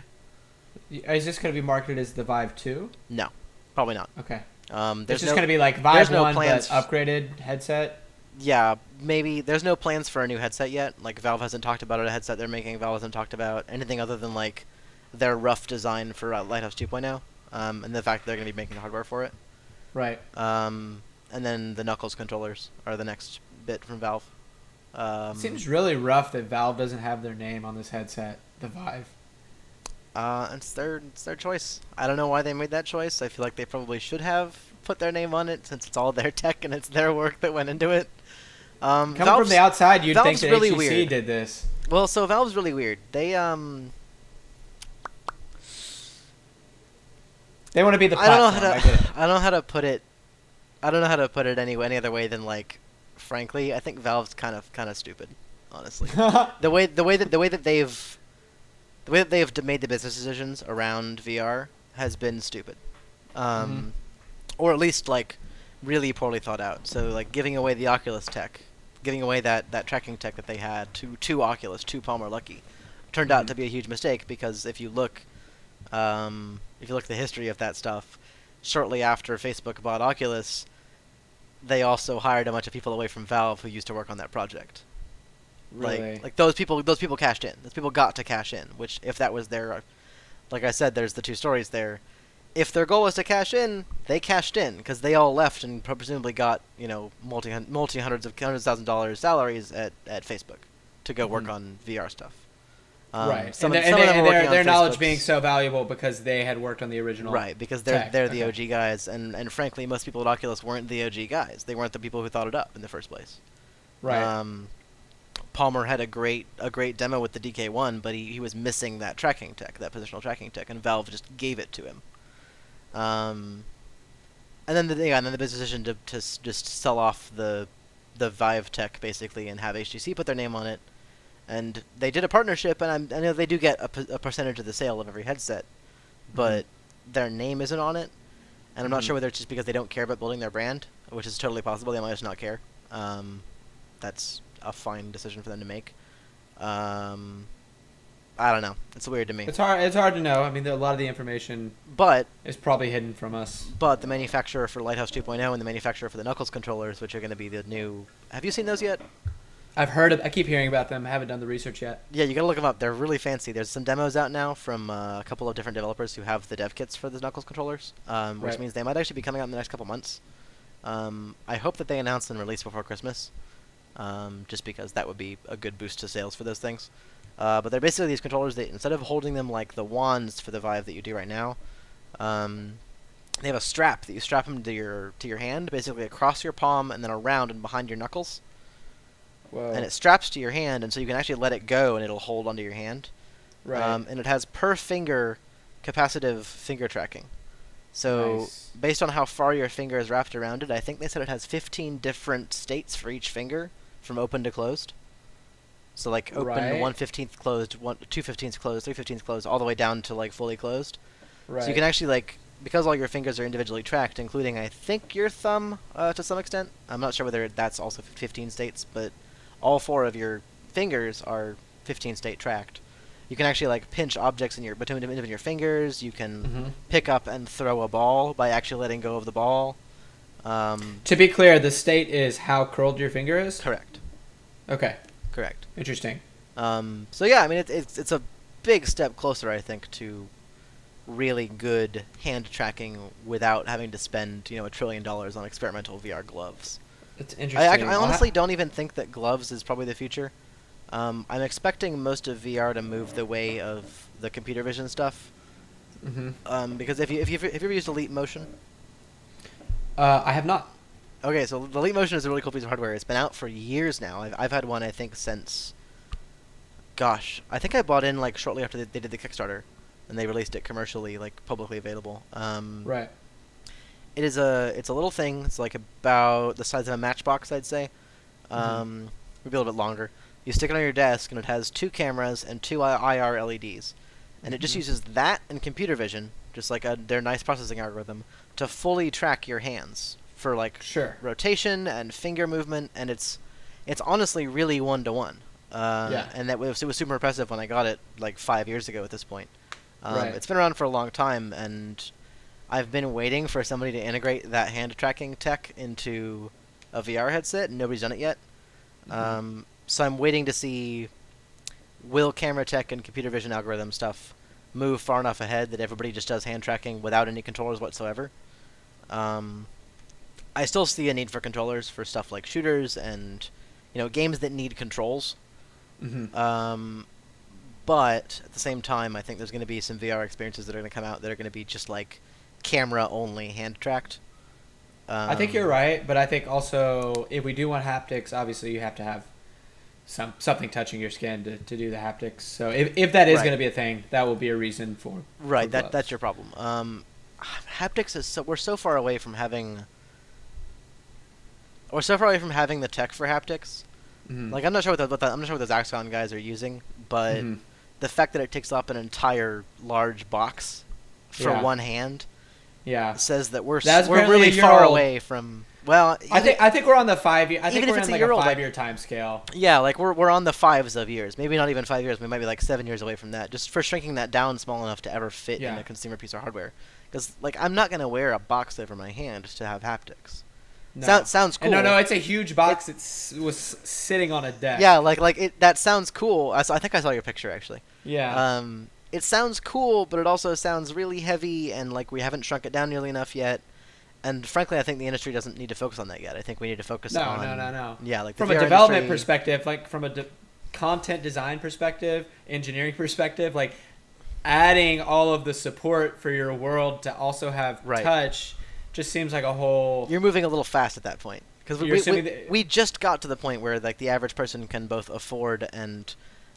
Is this going to be marketed as the Vive 2? No, probably not. Okay. There's just going to be like Vive 1 plans, but upgraded headset? yeah, maybe there's no plans for a new headset yet. Like Valve hasn't talked about a headset they're making. Valve hasn't talked about anything other than like their rough design for Lighthouse 2.0, and the fact that they're going to be making the hardware for it. Right. And then the Knuckles controllers are the next bit from Valve. It seems really rough that Valve doesn't have their name on this headset, the Vive. It's their choice. I don't know why they made that choice. I feel like they probably should have put their name on it since it's all their tech and it's their work that went into it. Coming from the outside, you'd Valve's think that really HTC weird. did this. Well, so Valve's really weird. They They want to be the I don't know platform. how I get it. to I don't know how to put it. I don't know how to put it any other way than like, frankly, I think Valve's kind of stupid, honestly. the way that they've made the business decisions around VR has been stupid, or at least like really poorly thought out. So like giving away the Oculus tech, giving away that tracking tech that they had to Oculus, to Palmer Luckey, turned out to be a huge mistake because if you look at the history of that stuff, shortly after Facebook bought Oculus, they also hired a bunch of people away from Valve who used to work on that project. Really? Like those people cashed in. Those people got to cash in. Which, if that was their, like I said, there's the two stories there. If their goal was to cash in, they cashed in because they all left and presumably got hundreds of $100,000 salaries at Facebook to go work on VR stuff. Right. Some And of them were working on their knowledge Facebook's- being so valuable because they had worked on the original. Right, because tech. they're the Okay. OG guys, and frankly, most people at Oculus weren't the OG guys. They weren't the people who thought it up in the first place. Right. Palmer had a great demo with the DK1, but he was missing that tracking tech, that positional tracking tech, and Valve just gave it to him. And then the business decision to just sell off the Vive tech basically and have HTC put their name on it. And they did a partnership, and I know they do get a percentage of the sale of every headset, but their name isn't on it. And I'm not sure whether it's just because they don't care about building their brand, which is totally possible. They might just not care. That's a fine decision for them to make. I don't know. It's weird to me. It's hard to know. I mean, a lot of the information But is probably hidden from us. the manufacturer for Lighthouse 2.0 and the manufacturer for the Knuckles controllers, which are going to be the new... Have you seen those yet? I keep hearing about them. I haven't done the research yet. Yeah, you got to look them up. They're really fancy. There's some demos out now from a couple of different developers who have the dev kits for the Knuckles controllers, which Right. means they might actually be coming out in the next couple months. I hope that they announce and release before Christmas, just because that would be a good boost to sales for those things. But they're basically these controllers that instead of holding them like the wands for the Vive that you do right now, they have a strap that you strap them to your hand, basically across your palm and then around and behind your knuckles. Whoa. And it straps to your hand, and so you can actually let it go and it'll hold onto your hand. Right. And it has per finger capacitive finger tracking. So Nice. based on how far your finger is wrapped around it, I think they said it has 15 different states for each finger, from open to closed. So like open, Right. 1/15 closed, 2/15 closed, 3/15 closed, all the way down to like fully closed. Right. So you can actually like, because all your fingers are individually tracked, including I think your thumb to some extent. I'm not sure whether that's also 15 states, but all four of your fingers are 15 state tracked. You can actually like pinch objects between your fingers. You can pick up and throw a ball by actually letting go of the ball. To be clear, the state is how curled your finger is? Correct. Okay. Correct. Interesting. So yeah, I mean it's a big step closer, I think, to really good hand tracking without having to spend $1 trillion on experimental VR gloves. It's interesting. I honestly don't even think that gloves is probably the future. I'm expecting most of VR to move the way of the computer vision stuff. Because if you've ever used Elite Motion, I have not. okay, so the Elite Motion is a really cool piece of hardware. It's been out for years now. I've had one I think since, gosh, I think I bought in like shortly after they did the Kickstarter, and they released it commercially, like publicly available. Right. It's a little thing. It's like about the size of a matchbox, I'd say. Maybe a little bit longer. You stick it on your desk, and it has 2 cameras and 2 IR LEDs, and it just uses that and computer vision, just like their nice processing algorithm, to fully track your hands for like Sure. rotation and finger movement, and it's honestly really one-to-one. Yeah. And it was super impressive when I got it like 5 years ago at this point. Right. It's been around for a long time, and I've been waiting for somebody to integrate that hand tracking tech into a VR headset, and nobody's done it yet. Mm-hmm. So I'm waiting to see, will camera tech and computer vision algorithm stuff move far enough ahead that everybody just does hand tracking without any controllers whatsoever. I still see a need for controllers for stuff like shooters and games that need controls. Mm-hmm. But at the same time, I think there's going to be some VR experiences that are going to come out that are going to be just like camera only, hand tracked. I think you're right, but I think also if we do want haptics, obviously you have to have something touching your skin to do the haptics. So if that is Right. going to be a thing, that will be a reason for Right. gloves. That's your problem. Haptics is we're so far away from having. We're so far away from having the tech for haptics. Mm-hmm. Like I'm not sure I'm not sure what those Axon guys are using, but Mm-hmm. the fact that it takes up an entire large box for Yeah. one hand Yeah. says that we're That's we're apparently really a year far old. away from. Well, I think we're on the 5 year. I think even if we're it's in a like year a old, like- 5 year time scale. yeah, like we're on the fives of years. Maybe not even 5 years. We might be like 7 years away from that. Just for shrinking that down small enough to ever fit in Yeah. a consumer piece of hardware. Because like I'm not gonna wear a box over my hand to have haptics. No. Sounds cool. And no, it's a huge box. It was sitting on a desk. Yeah, like it. That sounds cool. I think I saw your picture actually. Yeah. It sounds cool, but it also sounds really heavy, and like we haven't shrunk it down nearly enough yet. And frankly, I think the industry doesn't need to focus on that yet. I think we need to focus on. No. Yeah, like the From a VR development industry- perspective, like from a content design perspective, engineering perspective, like adding all of the support for your world to also have Right. touch just seems like a whole. You're moving a little fast at that point because You're assuming that- we just got to the point where like the average person can both afford and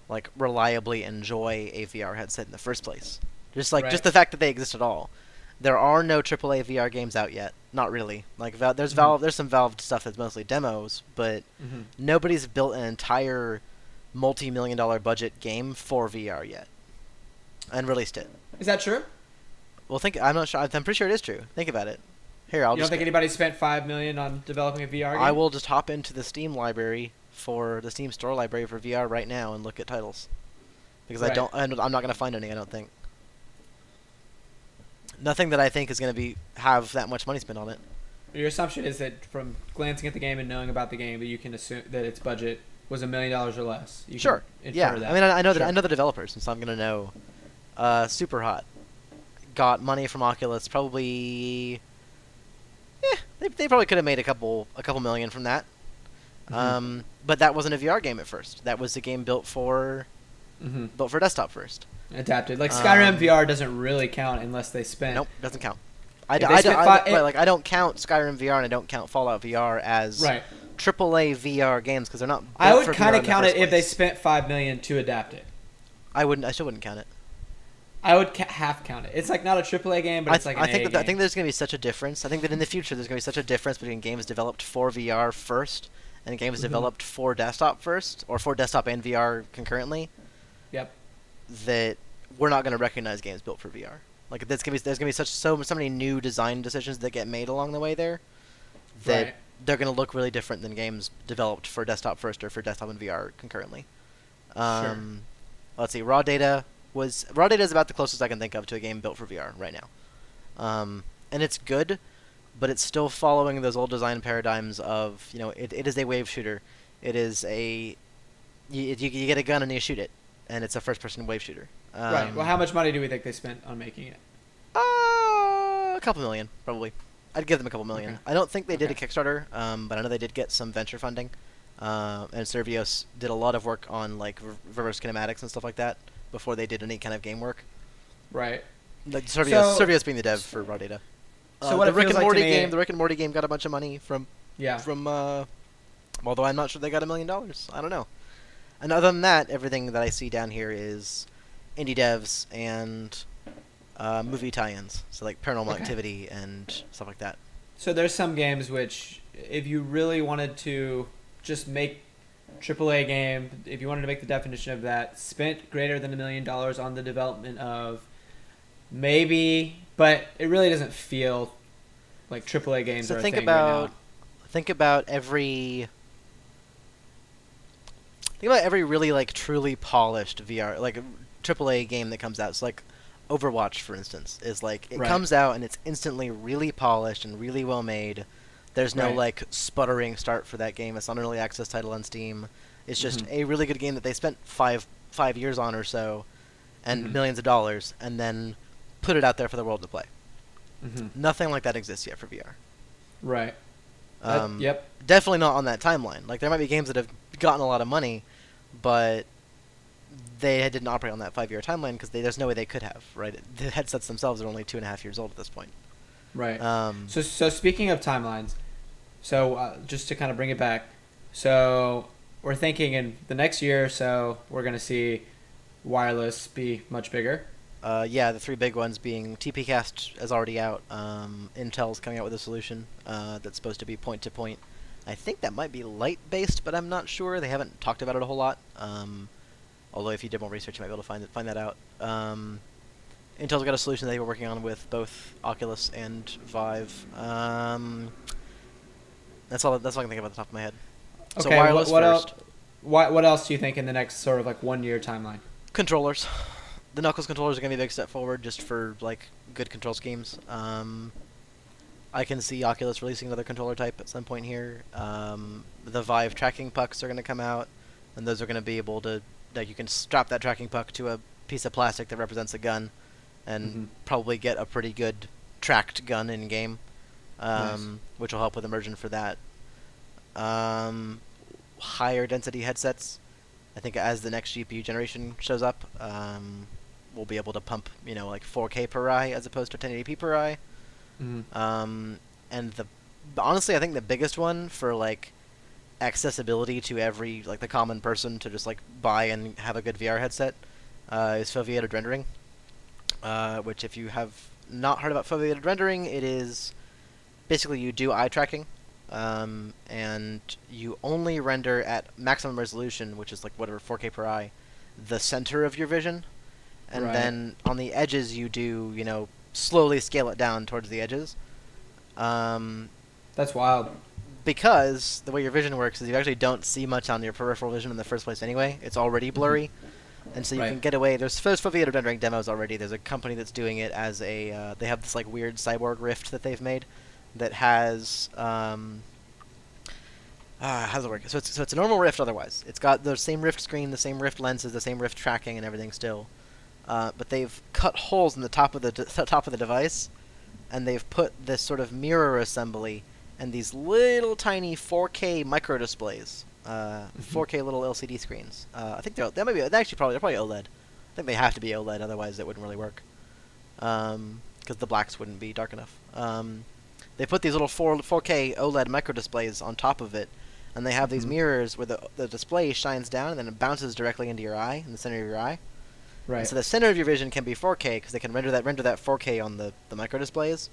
like reliably enjoy a VR headset in the first place. Just Right. just the fact that they exist at all. There are no AAA VR games out yet. Not really. Like there's Mhm. There's some Valve stuff that's mostly demos, but Mhm. nobody's built an entire multi-million-dollar budget game for VR yet, and released it. Is that true? Well, I'm not sure. I'm pretty sure it is true. Think about it. Here, I'll You don't just. think anybody spent $5 million on developing a VR game? I will just hop into the Steam library for the Steam store library for VR right now and look at titles, because Right. I'm not gonna find any. I don't think. Nothing that I think is gonna have that much money spent on it. Your assumption is that from glancing at the game and knowing about the game, that you can assume that its budget was $1 million or less. You can Sure. infer Yeah. that. I mean, I know that Sure. I know the developers, and so I'm gonna know. Super Hot got money from Oculus. Probably. They probably could have made a couple million from that. Mhm. But that wasn't a VR game at first. That was a game built for Mhm. desktop first. Adapted. Like Skyrim Um, VR doesn't really count unless they spent. Nope, doesn't count. If they spent I don't count Skyrim VR and I don't count Fallout VR as Right. AAA VR games because they're not. I built would for kind VR of in the count it first if they place. spent $5 million to adapt it. I wouldn't. I still wouldn't count it. I would half count it. It's like not a AAA game, but it's like an I think A that I game. think there's gonna be such a difference. I think that in the future there's gonna be such a difference between games developed for VR first and games Mhm. developed for desktop first, or for desktop and VR concurrently, Yep. that we're not gonna recognize games built for VR. Like there's gonna be so many new design decisions that get made along the way there that Right. they're gonna look really different than games developed for desktop first or for desktop and VR concurrently. Let's see. Raw Data is about the closest I can think of to a game built for VR right now, and it's good, but it's still following those old design paradigms of it is a wave shooter. It is you get a gun and you shoot it, and it's a first-person wave shooter. Right. Well, how much money do we think they spent on making it? A couple million, probably. I'd give them a couple million. Okay. I don't think they did a Okay. Kickstarter, but I know they did get some venture funding. And Servios did a lot of work on like reverse kinematics and stuff like that before they did any kind of game work. Right. Like Servios, So- Servios being the dev for Raw Data. So what the it Rick feels and like to Morty me- game, the Rick and Morty game got a bunch of money from Yeah. although I'm not sure they got $1 million. I don't know. And other than that, everything that I see down here is indie devs and movie tie-ins. So like Paranormal Okay. Activity and stuff like that. So there's some games which, if you really wanted to just make AAA game, if you wanted to make the definition of that, spent greater than $1 million on the development of, maybe, but it really doesn't feel like AAA games So are a think thing about right now. think about every really like truly polished VR like AAA game that comes out. So like Overwatch, for instance, is like it Right. comes out and it's instantly really polished and really well made. There's no Right. like sputtering start for that game. It's not an early access title on Steam. It's just a really good game that they spent five years on or so, and Mm-hmm. millions of dollars, and then put it out there for the world to play. Mm-hmm. Nothing like that exists yet for VR. Right. Um, Yep. Definitely not on that timeline. Like there might be games that have gotten a lot of money, but they didn't operate on that 5-year timeline because there's no way they could have. Right? The headsets themselves are only 2.5 years old at this point. Right. Um, So speaking of timelines, so just to kind of bring it back, so we're thinking in the next year or so we're going to see wireless be much bigger. Yeah, the three big ones being TPcast is already out. Intel's coming out with a solution that's supposed to be point to point. I think that might be light based, but I'm not sure. They haven't talked about it a whole lot. Although if you did more research, you might be able to find that out. Intel's got a solution they were working on with both Oculus and Vive. That's all. That's all I can think of at the top of my head. So Okay. wireless What first. else? What else do you think in the next sort of like 1 year timeline? Controllers. The Knuckles controllers are going to be a big step forward just for like good control schemes. I can see Oculus releasing another controller type at some point here. The Vive tracking pucks are going to come out, and those are going to be able to like you can strap that tracking puck to a piece of plastic that represents a gun, and Mm-hmm. probably get a pretty good tracked gun in game, Nice. which will help with immersion for that. Higher density headsets. I think as the next GPU generation shows up, we'll be able to pump, like 4K per eye as opposed to 1080p per eye. Mm-hmm. And honestly, I think the biggest one for like accessibility to every like the common person to just like buy and have a good VR headset is foveated rendering. Which, if you have not heard about foveated rendering, it is basically you do eye tracking. And you only render at maximum resolution, which is like whatever 4K per eye, the center of your vision, and Right. then on the edges you do slowly scale it down towards the edges. That's wild. Because the way your vision works is you actually don't see much on your peripheral vision in the first place anyway. It's already blurry, and so you Right. can get away. There's foveated rendering demos already. There's a company that's doing it as a. They have this like weird cyborg rift that they've made that has how does it work? So it's a normal Rift. Otherwise, it's got the same Rift screen, the same Rift lenses, the same Rift tracking, and everything still. But they've cut holes in the top of the top of the device, and they've put this sort of mirror assembly and these little tiny 4K micro displays, 4K little LCD screens. I think they're probably OLED. I think they have to be OLED, otherwise it wouldn't really work. Because the blacks wouldn't be dark enough. They put these little 4K OLED micro displays on top of it, and they have these mirrors where the display shines down and then it bounces directly into your eye, in the center of your eye. Right. And so the center of your vision can be 4K because they can render that 4K on the micro displays.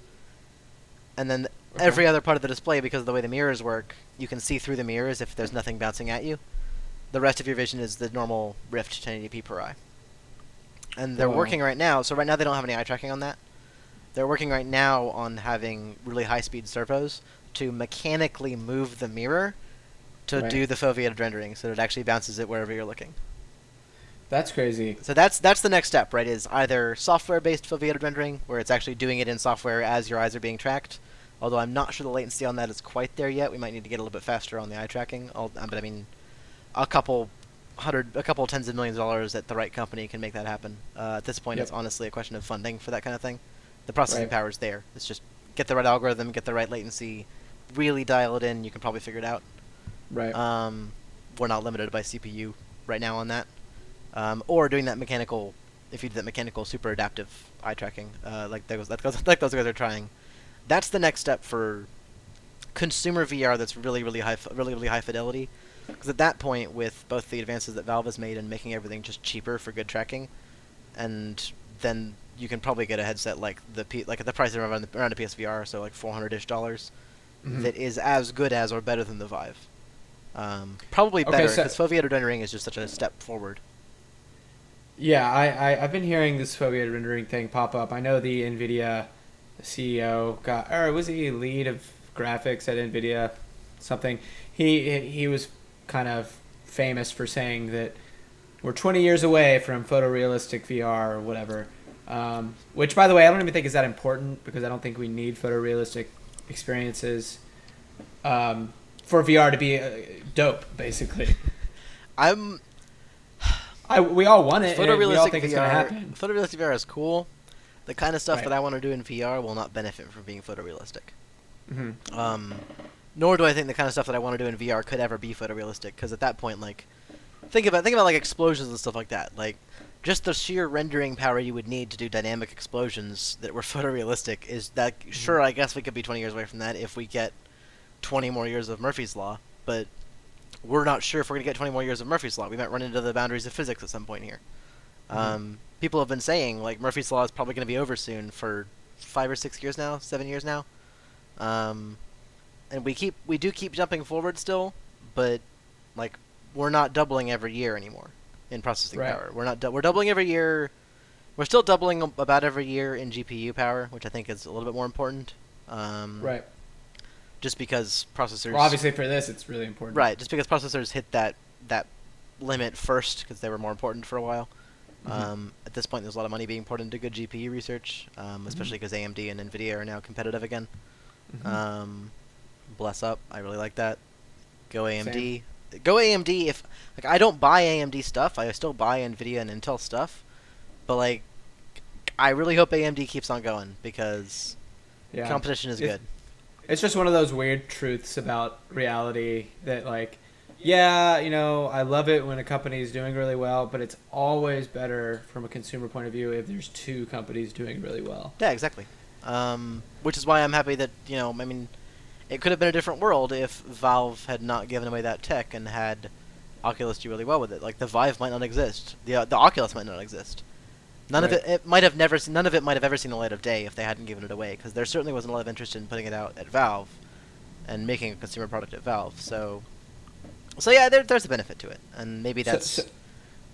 And then every other part of the display, because of the way the mirrors work, you can see through the mirrors if there's nothing bouncing at you. The rest of your vision is the normal Rift 1080p per eye. And they're working right now, so right now they don't have any eye tracking on that. They're working right now on having really high-speed servos to mechanically move the mirror to do the foveated rendering, so it actually bounces it wherever you're looking. That's crazy. So that's the next step, right? Is either software-based foveated rendering, where it's actually doing it in software as your eyes are being tracked. Although I'm not sure the latency on that is quite there yet. We might need to get a little bit faster on the eye tracking. But I mean, a couple tens of millions of dollars at the right company can make that happen. At this point, it's honestly a question of funding for that kind of thing. The processing power is there. It's just get the right algorithm, get the right latency, really dial it in. You can probably figure it out. Right. We're not limited by CPU right now on that. Or doing that mechanical, if you do that mechanical super adaptive eye tracking, like those guys are trying. That's the next step for consumer VR. That's really high fidelity. Because at that point, with both the advances that Valve has made and making everything just cheaper for good tracking, and then you can probably get a headset like the price around a PSVR, so like $400-ish, that is as good as or better than the Vive. Probably better because foveated rendering is just such a step forward. Yeah, I've been hearing this foveated rendering thing pop up. I know the NVIDIA CEO was he lead of graphics at NVIDIA, something. He was kind of famous for saying that we're 20 years away from photorealistic VR or whatever. Which, by the way, I don't even think is that important because I don't think we need photorealistic experiences for VR to be dope, basically. I'm We all want it, and we all photorealistic think it's going to VR. happen. Photorealistic VR is cool. The kind of stuff Right. that I want to do in VR will not benefit from being photorealistic. Hmm. Nor do I think the kind of stuff that I want to do in VR could ever be photorealistic, because at that point, like, think about like explosions and stuff like that. Like, just the sheer rendering power you would need to do dynamic explosions that were photorealistic is that. Sure, I guess we could be 20 years away from that if we get 20 more years of Murphy's Law, but we're not sure if we're going to get 20 more years of Murphy's Law. We might run into the boundaries of physics at some point here. People have been saying, like, Murphy's Law is probably going to be over soon for 5 or 6 years now, 7 years now. And we do keep jumping forward still, but, like, we're not doubling every year anymore in processing Right. power. We're doubling every year. We're still doubling about every year in GPU power, which I think is a little bit more important. Right. Just because processors. Well, obviously for this, it's really important. Right, just because processors hit that limit first because they were more important for a while. At this point, there's a lot of money being poured into good GPU research, especially because AMD and NVIDIA are now competitive again. Bless up, I really like that. Go AMD. Same. Go AMD. If like I don't buy AMD stuff, I still buy NVIDIA and Intel stuff. But like, I really hope AMD keeps on going because Yeah. competition is good. It's just one of those weird truths about reality that, like, yeah, I love it when a company is doing really well, but it's always better from a consumer point of view if there's two companies doing really well. Yeah, exactly. Which is why I'm happy that, I mean, it could have been a different world if Valve had not given away that tech and had Oculus do really well with it. Like, the Vive might not exist. The Oculus might not exist. None of it might have ever seen the light of day if they hadn't given it away, because there certainly wasn't a lot of interest in putting it out at Valve and making a consumer product at Valve. So yeah, there's a benefit to it, and maybe that's.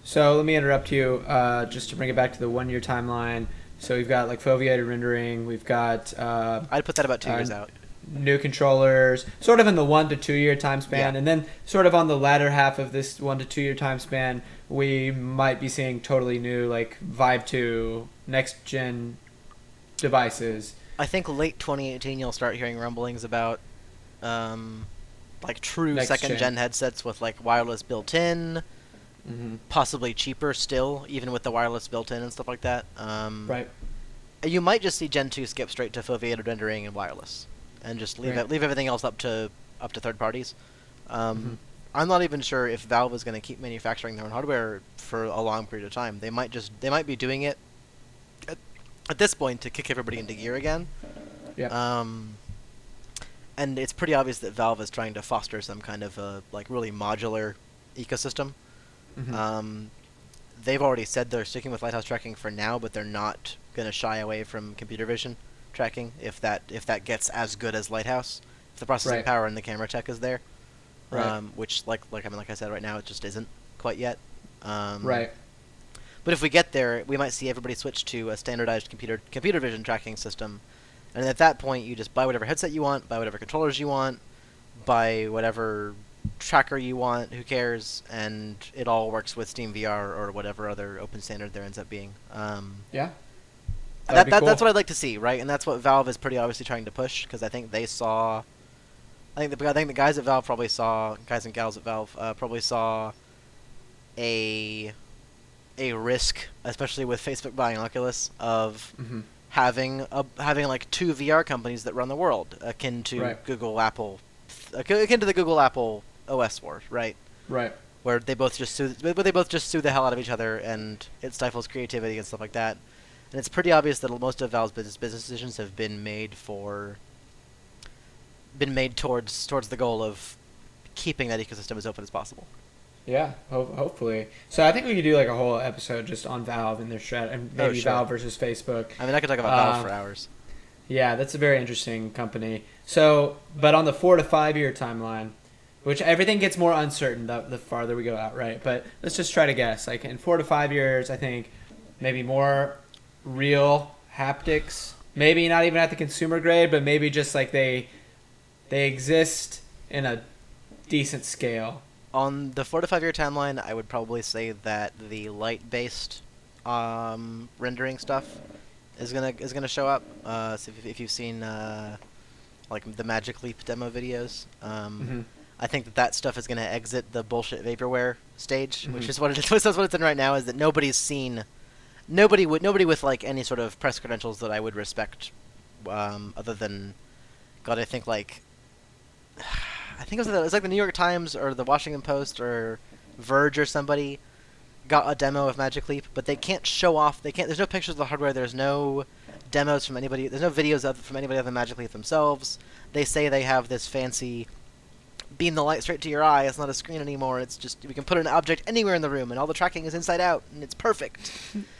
So let me interrupt you, just to bring it back to the 1 year timeline. So we've got like foveated rendering. We've got I'd put that about 2 years out. New controllers, sort of in the 1 to 2 year time span, Yeah. and then sort of on the latter half of this 1 to 2 year time span, we might be seeing totally new, like, Vive 2 next gen devices. I think late 2018 you'll start hearing rumblings about like true Next second gen. gen headsets with like wireless built in, possibly cheaper still, even with the wireless built in and stuff like that. Right. You might just see Gen 2 skip straight to foveated rendering and wireless, and just leave Right. leave everything else up to third parties. I'm not even sure if Valve is going to keep manufacturing their own hardware for a long period of time. They might be doing it at this point to kick everybody into gear again. Yeah. And it's pretty obvious that Valve is trying to foster some kind of like really modular ecosystem. They've already said they're sticking with lighthouse tracking for now, but they're not going to shy away from computer vision tracking if that gets as good as Lighthouse, if the processing Right. power and the camera tech is there. Right. Which like I said, right now it just isn't quite yet. Right. But if we get there, we might see everybody switch to a standardized computer vision tracking system, and at that point, you just buy whatever headset you want, buy whatever controllers you want, buy whatever tracker you want. Who cares? And it all works with Steam VR or whatever other open standard there ends up being. Yeah. That'd be cool. That's what I'd like to see, right? And that's what Valve is pretty obviously trying to push, because I think they saw. I think the guys at Valve probably saw, guys and gals at Valve probably saw a risk, especially with Facebook buying Oculus, of having like two VR companies that run the world, akin to Right. akin to the Google Apple OS war, right? Right. Where they both just sue the hell out of each other, and it stifles creativity and stuff like that. And it's pretty obvious that most of Valve's business decisions have been made towards the goal of keeping that ecosystem as open as possible. Yeah, hopefully. So I think we could do like a whole episode just on Valve and their strat, and maybe sure. Valve versus Facebook. I mean, I could talk about Valve for hours. Yeah, that's a very interesting company. So, but on the 4 to 5 year timeline, which everything gets more uncertain the farther we go out, right? But let's just try to guess. Like in 4 to 5 years, I think maybe more real haptics. Maybe not even at the consumer grade, but maybe just like they exist in a decent scale. On the 4 to 5 year timeline, I would probably say that the light-based rendering stuff is gonna show up. So if you've seen like the Magic Leap demo videos. Mm-hmm. I think that stuff is going to exit the bullshit vaporware stage, Mm-hmm. which is what it is. That's what it's in right now. Is that nobody's seen, nobody with like any sort of press credentials that I would respect, other than, God, I think like, I think it was like the New York Times or the Washington Post or Verge or somebody got a demo of Magic Leap, but they can't show off. They can't. There's no pictures of the hardware. There's no demos from anybody. There's no videos from anybody other than Magic Leap themselves. They say they have this fancy beam the light straight to your eye. It's not a screen anymore. It's just we can put an object anywhere in the room, and all the tracking is inside out, and it's perfect.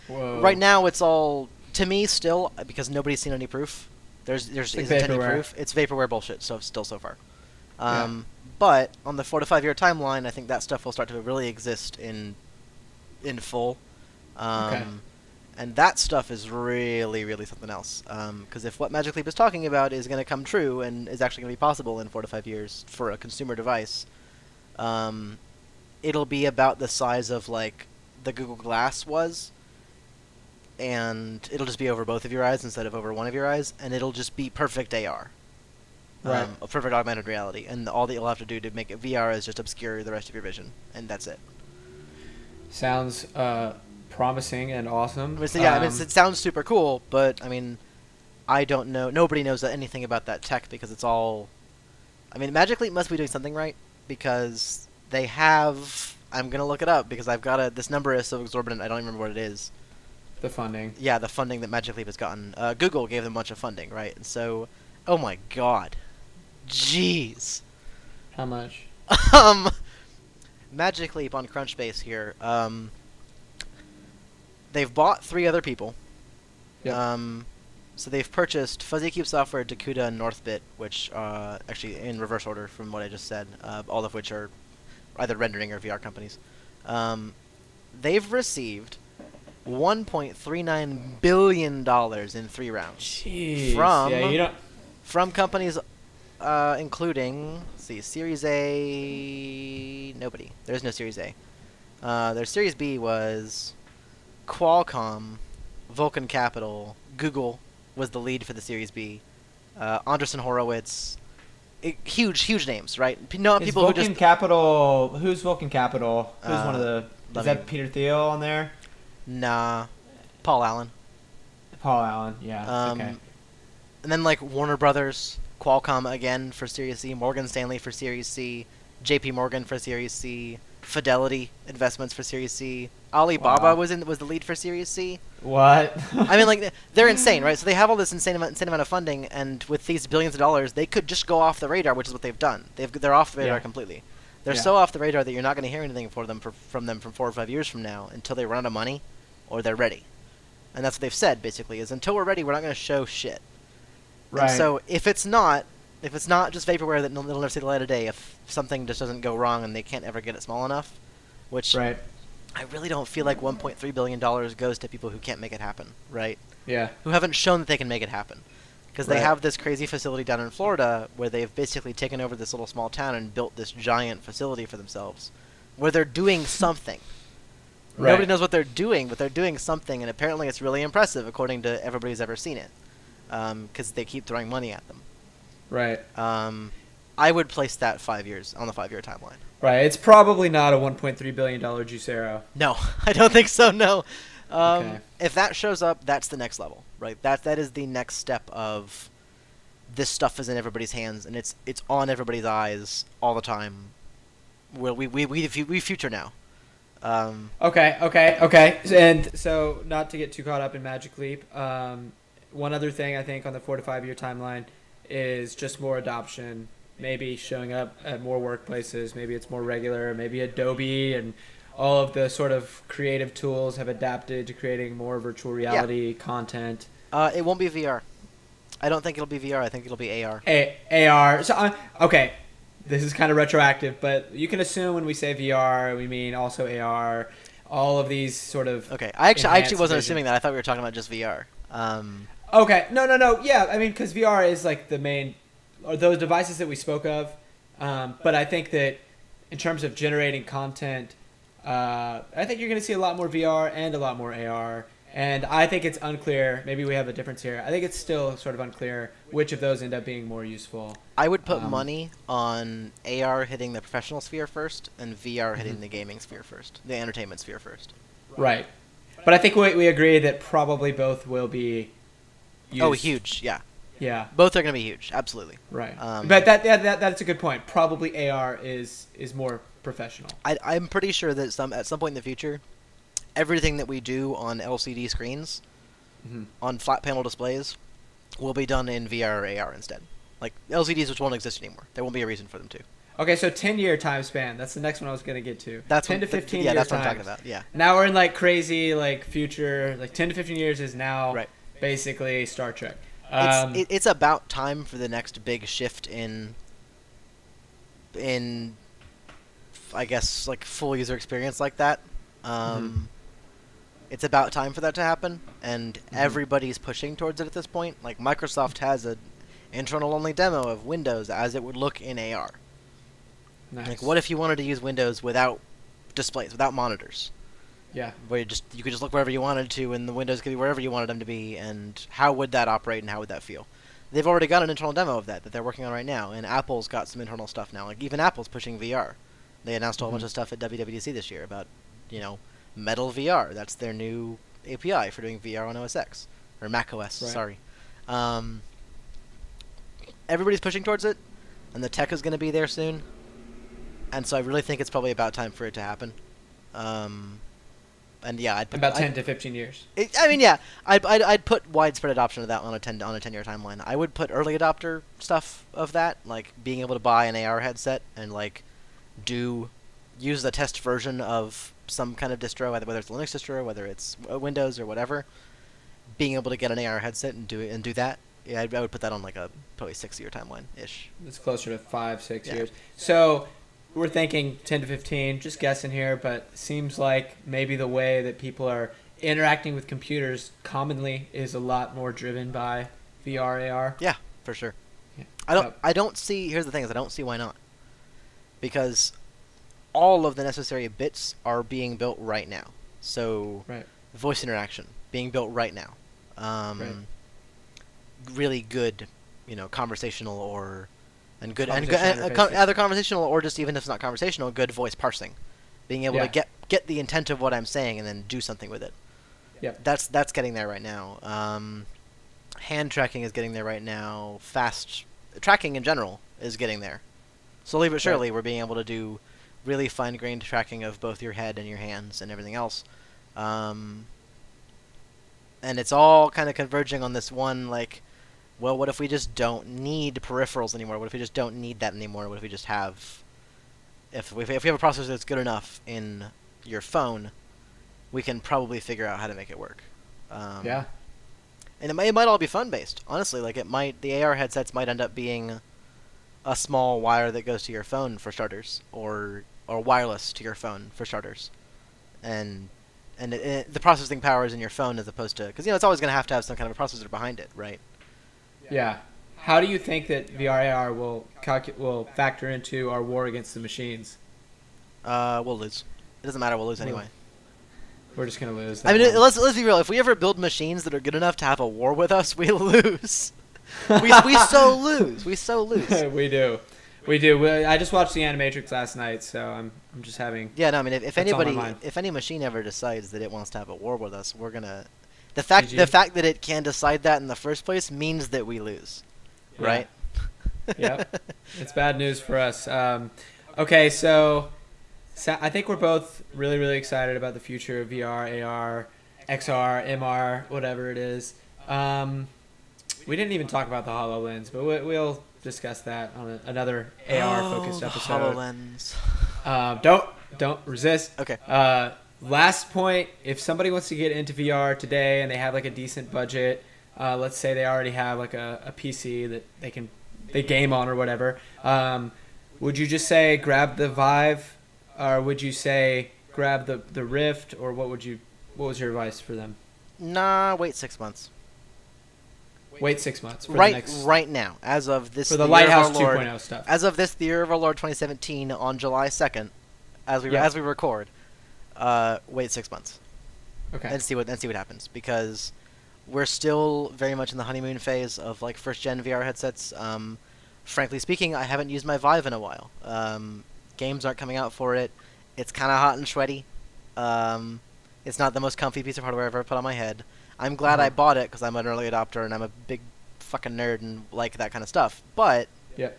Whoa. Right now, it's all to me still because nobody's seen any proof. There's like isn't any vaporware. proof. It's vaporware bullshit. So still so far. Yeah. But on the 4 to 5 year timeline, I think that stuff will start to really exist in full. Okay. And that stuff is really, really something else. Because if what Magic Leap is talking about is going to come true and is actually going to be possible in 4 to 5 years for a consumer device, it'll be about the size of like the Google Glass was, and it'll just be over both of your eyes instead of over one of your eyes, and it'll just be perfect AR. Right. A perfect augmented reality, and all that you'll have to do to make it VR is just obscure the rest of your vision, and that's it. Sounds promising and awesome. I mean, so, yeah, it sounds super cool, but I mean, I don't know. Nobody knows anything about that tech because it's all. I mean, Magic Leap must be doing something right because they have. I'm gonna look it up because I've got this number is so exorbitant. I don't even remember what it is. the funding. Yeah, the funding that Magic Leap has gotten. Google gave them a bunch of funding, right? And so, oh my god, jeez. How much? Magic Leap on Crunchbase here. They've bought 3 other people. Yep. So they've purchased Fuzzy Cube Software, Dakuda, and Northbit, which actually in reverse order from what I just said, all of which are either rendering or VR companies. They've received $1.39 billion in 3 rounds. Jeez. From yeah, you don't. from companies including, let's see, Series A, nobody. There's no Series A. Their Series B was Qualcomm, Vulcan Capital, Google was the lead for the Series B, Andreessen Horowitz, huge names, right? Not Is people Vulcan who just Capital? Who's Vulcan Capital? Who's one of the? let Is me- that Peter Thiel on there? nah, Paul Allen. Paul Allen. Yeah. Okay. And then like Warner Brothers, Qualcomm again for Series C, Morgan Stanley for Series C, J.P. Morgan for Series C, Fidelity Investments for Series C, Alibaba Wow. was the lead for Series C. What? I mean, like they're insane, right? So they have all this insane amount of funding, and with these billions of dollars, they could just go off the radar, which is what they've done. They're off the radar Yeah. completely. They're Yeah. so off the radar that you're not going to hear anything from them from 4 or 5 years from now until they run out of money, or they're ready. And that's what they've said basically is until we're ready, we're not going to show shit. Right. And so if it's not just vaporware that'll never see the light of day, if something just doesn't go wrong and they can't ever get it small enough, which Right. I really don't feel like $1.3 billion goes to people who can't make it happen, right? Yeah. Who haven't shown that they can make it happen. Because they Right. have this crazy facility down in Florida where they've basically taken over this little small town and built this giant facility for themselves where they're doing something. Right. Nobody knows what they're doing, but they're doing something, and apparently it's really impressive according to everybody who's ever seen it. Because they keep throwing money at them. Right. I would place that 5 years on the 5-year timeline. Right. It's probably not a $1.3 billion Juicero. No, I don't think so. No. Okay. If that shows up, that's the next level, right? That is the next step of this stuff is in everybody's hands and it's on everybody's eyes all the time. Well, we future now. Okay. And so, not to get too caught up in Magic Leap, one other thing I think on the 4 to 5 year timeline is just more adoption. Maybe showing up at more workplaces. Maybe it's more regular. Maybe Adobe and all of the sort of creative tools have adapted to creating more virtual reality content. It won't be VR. I don't think it'll be VR. I think it'll be AR. AR. So, okay, this is kind of retroactive, but you can assume when we say VR, we mean also AR. All of these sort of Okay, I actually enhanced wasn't vision. assuming that. I thought we were talking about just VR. Okay, no. Yeah, I mean, because VR is like the main, or those devices that we spoke of. But I think that in terms of generating content, I think you're going to see a lot more VR and a lot more AR. And I think it's unclear. Maybe we have a difference here. I think it's still sort of unclear which of those end up being more useful. I would put money on AR hitting the professional sphere first and VR hitting the gaming sphere first, the entertainment sphere first. Right. But I think we agree that probably both will be used. Oh, huge, yeah. Yeah. Both are going to be huge, absolutely. Right. But that's a good point. Probably AR is more professional. I'm pretty sure that at some point in the future, everything that we do on LCD screens, on flat panel displays, will be done in VR or AR instead. Like LCDs, which won't exist anymore. There won't be a reason for them to. Okay, so 10-year time span. That's the next one I was going to get to. That's 10 to 15 years. Yeah, that's what I'm talking about. Yeah. Now we're in like crazy like future. Like 10 to 15 years is now basically Star Trek. It's about time for the next big shift in I guess like full user experience like that. It's about time for that to happen, and everybody's pushing towards it at this point. Like Microsoft has an internal-only demo of Windows as it would look in AR. Nice. Like, what if you wanted to use Windows without displays, without monitors? Yeah. Where you could just look wherever you wanted to, and the windows could be wherever you wanted them to be, and how would that operate, and how would that feel? They've already got an internal demo of that they're working on right now, and Apple's got some internal stuff now. Like, even Apple's pushing VR. They announced a whole bunch of stuff at WWDC this year about, Metal VR. That's their new API for doing VR on OS X. Or Mac OS, sorry. Everybody's pushing towards it, and the tech is going to be there soon. And so I really think it's probably about time for it to happen. And yeah, about 10 to 15 years. I'd put widespread adoption of that on a 10-year timeline. I would put early adopter stuff of that, like being able to buy an AR headset and like use the test version of some kind of distro, whether it's a Linux distro, whether it's Windows or whatever. Being able to get an AR headset and do that. Yeah, I would put that on like a probably 6-year timeline ish. It's closer to 5-6 years. So we're thinking 10 to 15, just guessing here, but seems like maybe the way that people are interacting with computers commonly is a lot more driven by VR, AR. Yeah, for sure. Yeah. I don't see, here's the thing, is I don't see why not. Because all of the necessary bits are being built right now. So voice interaction being built right now. Really good, conversational or either conversational or just even if it's not conversational, good voice parsing, being able to get the intent of what I'm saying and then do something with it. Yep. That's getting there right now. Hand tracking is getting there right now. Fast tracking in general is getting there. Slowly but surely, we're being able to do really fine-grained tracking of both your head and your hands and everything else. And it's all kind of converging on this one, like, well, what if we just don't need peripherals anymore? What if we just don't need that anymore? What if we just have... If we have a processor that's good enough in your phone, we can probably figure out how to make it work. Yeah. And it might all be fun-based. Honestly, like, the AR headsets might end up being a small wire that goes to your phone for starters, or wireless to your phone for starters. And the processing power is in your phone as opposed to... Because, it's always going to have some kind of a processor behind it, right? Yeah. How do you think that VR/AR will factor into our war against the machines? We'll lose. It doesn't matter. We'll lose anyway. We're just gonna lose. Let's be real. If we ever build machines that are good enough to have a war with us, we lose. we so lose. We so lose. We do. I just watched the Animatrix last night, so I'm just having. Yeah, no. I mean, if any machine ever decides that it wants to have a war with us, we're gonna. The fact that it can decide that in the first place means that we lose, right? Yep. It's bad news for us. Okay, so I think we're both really, really excited about the future of VR, AR, XR, MR, whatever it is. We didn't even talk about the HoloLens, but we'll discuss that on another AR-focused episode. HoloLens. Don't resist. Okay. Last point, if somebody wants to get into VR today and they have like a decent budget, let's say they already have like a PC that they game on or whatever, would you just say grab the Vive, or would you say grab the Rift, or what was your advice for them? Nah, wait 6 months. Wait 6 months. Right now, as of this for the Lighthouse 2.0 stuff. As of this, the year of our Lord 2017, on July 2nd, as we record. Wait 6 months. Okay. and see what happens, because we're still very much in the honeymoon phase of like first gen VR headsets. Frankly speaking, I haven't used my Vive in a while. Games aren't coming out for it. It's kind of hot and sweaty. Um, it's not the most comfy piece of hardware I've ever put on my head. I'm glad I Uh-huh. bought it because I'm an early adopter and I'm a big fucking nerd and like that kind of stuff. But Yeah.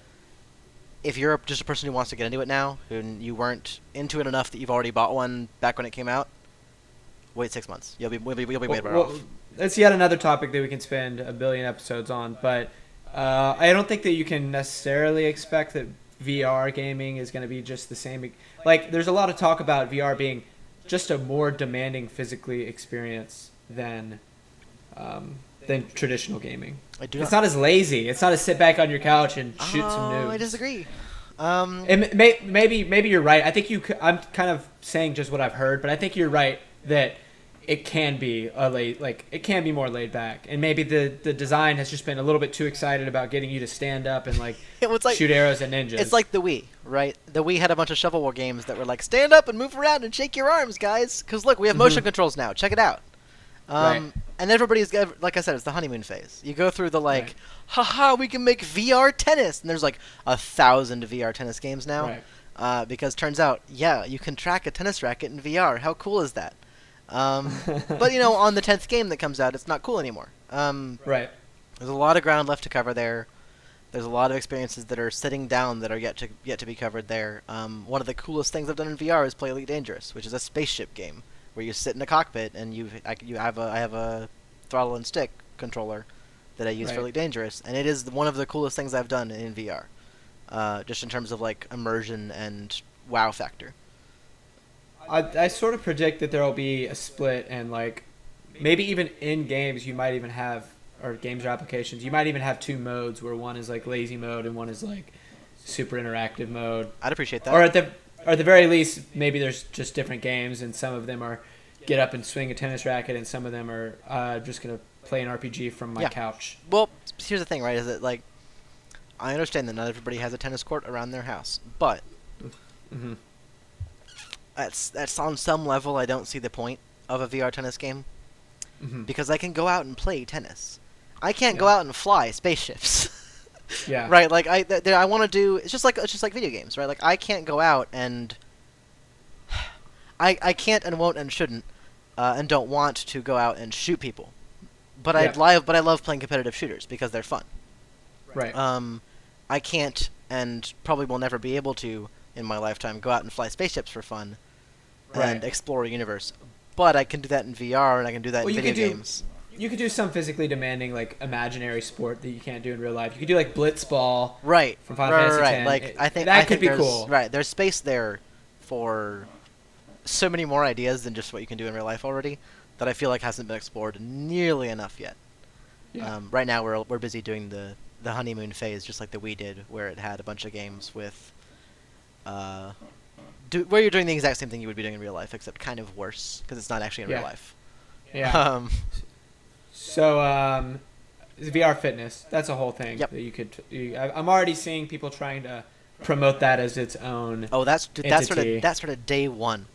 if you're just a person who wants to get into it now, and you weren't into it enough that you've already bought one back when it came out, wait 6 months. You'll be way better off. That's yet another topic that we can spend a billion episodes on. But I don't think that you can necessarily expect that VR gaming is going to be just the same. Like, there's a lot of talk about VR being just a more demanding physically experience than traditional gaming. It's not as lazy. It's not as sit back on your couch and shoot some noobs. I disagree. Maybe you're right. I think I'm kind of saying just what I've heard, but I think you're right that it can be it can be more laid back, and maybe the design has just been a little bit too excited about getting you to stand up and shoot arrows at ninjas. It's like the Wii, right? The Wii had a bunch of shovelware games that were like, stand up and move around and shake your arms, guys, because look, we have motion controls now. Check it out. Right. And everybody's, like I said, it's the honeymoon phase. You go through the Right. haha, we can make VR tennis, and there's like 1,000 VR tennis games now. Right. Because turns out, yeah, you can track a tennis racket in VR. How cool is that? But on the 10th game that comes out, it's not cool anymore. Right. There's a lot of ground left to cover there. There's a lot of experiences that are sitting down that are yet to be covered there. One of the coolest things I've done in VR is play Elite Dangerous, which is a spaceship game where you sit in a cockpit and I have a throttle and stick controller that I use for Right. Elite Dangerous, and it is one of the coolest things I've done in VR, just in terms of like immersion and wow factor. I sort of predict that there will be a split, and maybe even in games you might even have, or games or applications, you might even have two modes where one is like lazy mode and one is like super interactive mode. I'd appreciate that. Or at the very least, maybe there's just different games, and some of them are get up and swing a tennis racket, and some of them are just gonna play an RPG from my couch. Well, here's the thing, right? Is that I understand that not everybody has a tennis court around their house, but Mm-hmm. that's on some level I don't see the point of a VR tennis game, Mm-hmm. because I can go out and play tennis. I can't go out and fly spaceships. Yeah. Right, I want to do. It's just like video games, right? Like I can't go out and I can't and won't and shouldn't and don't want to go out and shoot people, but Yeah. I love playing competitive shooters because they're fun. Right. I can't and probably will never be able to in my lifetime go out and fly spaceships for fun and Right. explore a universe, but I can do that in VR and I can do that Well, in you video could do- games. You could do some physically demanding, imaginary sport that you can't do in real life. You could do Blitzball. Right. From Final Fantasy right. X. Like I think that I could think be there's, cool. Right. There's space there for so many more ideas than just what you can do in real life already that I feel like hasn't been explored nearly enough yet. Yeah. Right now we're busy doing the honeymoon phase, just like the Wii did, where it had a bunch of games with where you're doing the exact same thing you would be doing in real life, except kind of worse because it's not actually in real Yeah. life. Yeah. So, VR fitness, that's a whole thing. Yep. That you could. I'm already seeing people trying to promote that as its own. Oh, that's entity. sort of day one.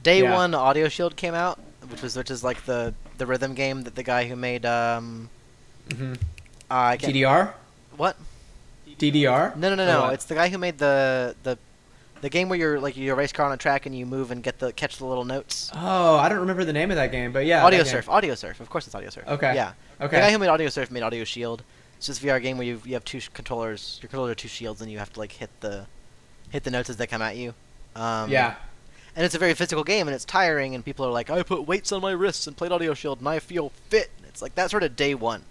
Day Yeah. one, Audio Shield came out, which is like the rhythm game that the guy who made Mm-hmm. I can't- DDR? What? DDR? No. Or what? It's the guy who made the game where you're a race car on a track and you move and catch the little notes. Oh, I don't remember the name of that game, but yeah. Audio that game. Surf. Audio Surf. Of course, it's Audio Surf. Okay. Yeah. Okay. The guy who made Audio Surf made Audio Shield. It's this VR game where you have two controllers. Your controller are two shields, and you have to hit the notes as they come at you. Yeah. And it's a very physical game, and it's tiring. And people are like, I put weights on my wrists and played Audio Shield, and I feel fit. It's like that sort of day one.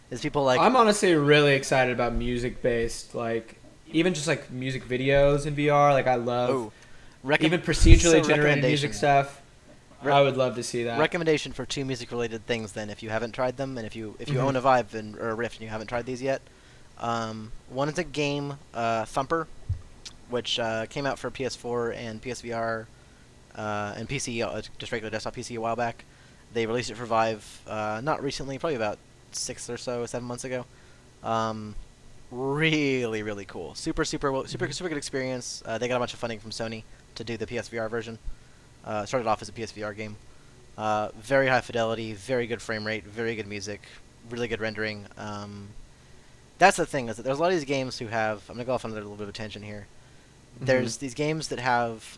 Is people like? I'm honestly really excited about music-based, even just music videos in VR. I love even procedurally generated music stuff. I would love to see that. Recommendation for two music-related things, then, if you haven't tried them, and if you Mhm. own a Vive or a Rift and you haven't tried these yet. One is a game, Thumper, which came out for PS4 and PSVR and PC, just regular desktop PC a while back. They released it for Vive not recently, probably about 7 months ago. Really, really cool. Super good experience. They got a bunch of funding from Sony to do the PSVR version. Started off as a PSVR game. Very high fidelity, very good frame rate, very good music, really good rendering. That's the thing, is that there's a lot of these games who have... I'm going to go off on a little bit of a tangent here. There's these games that have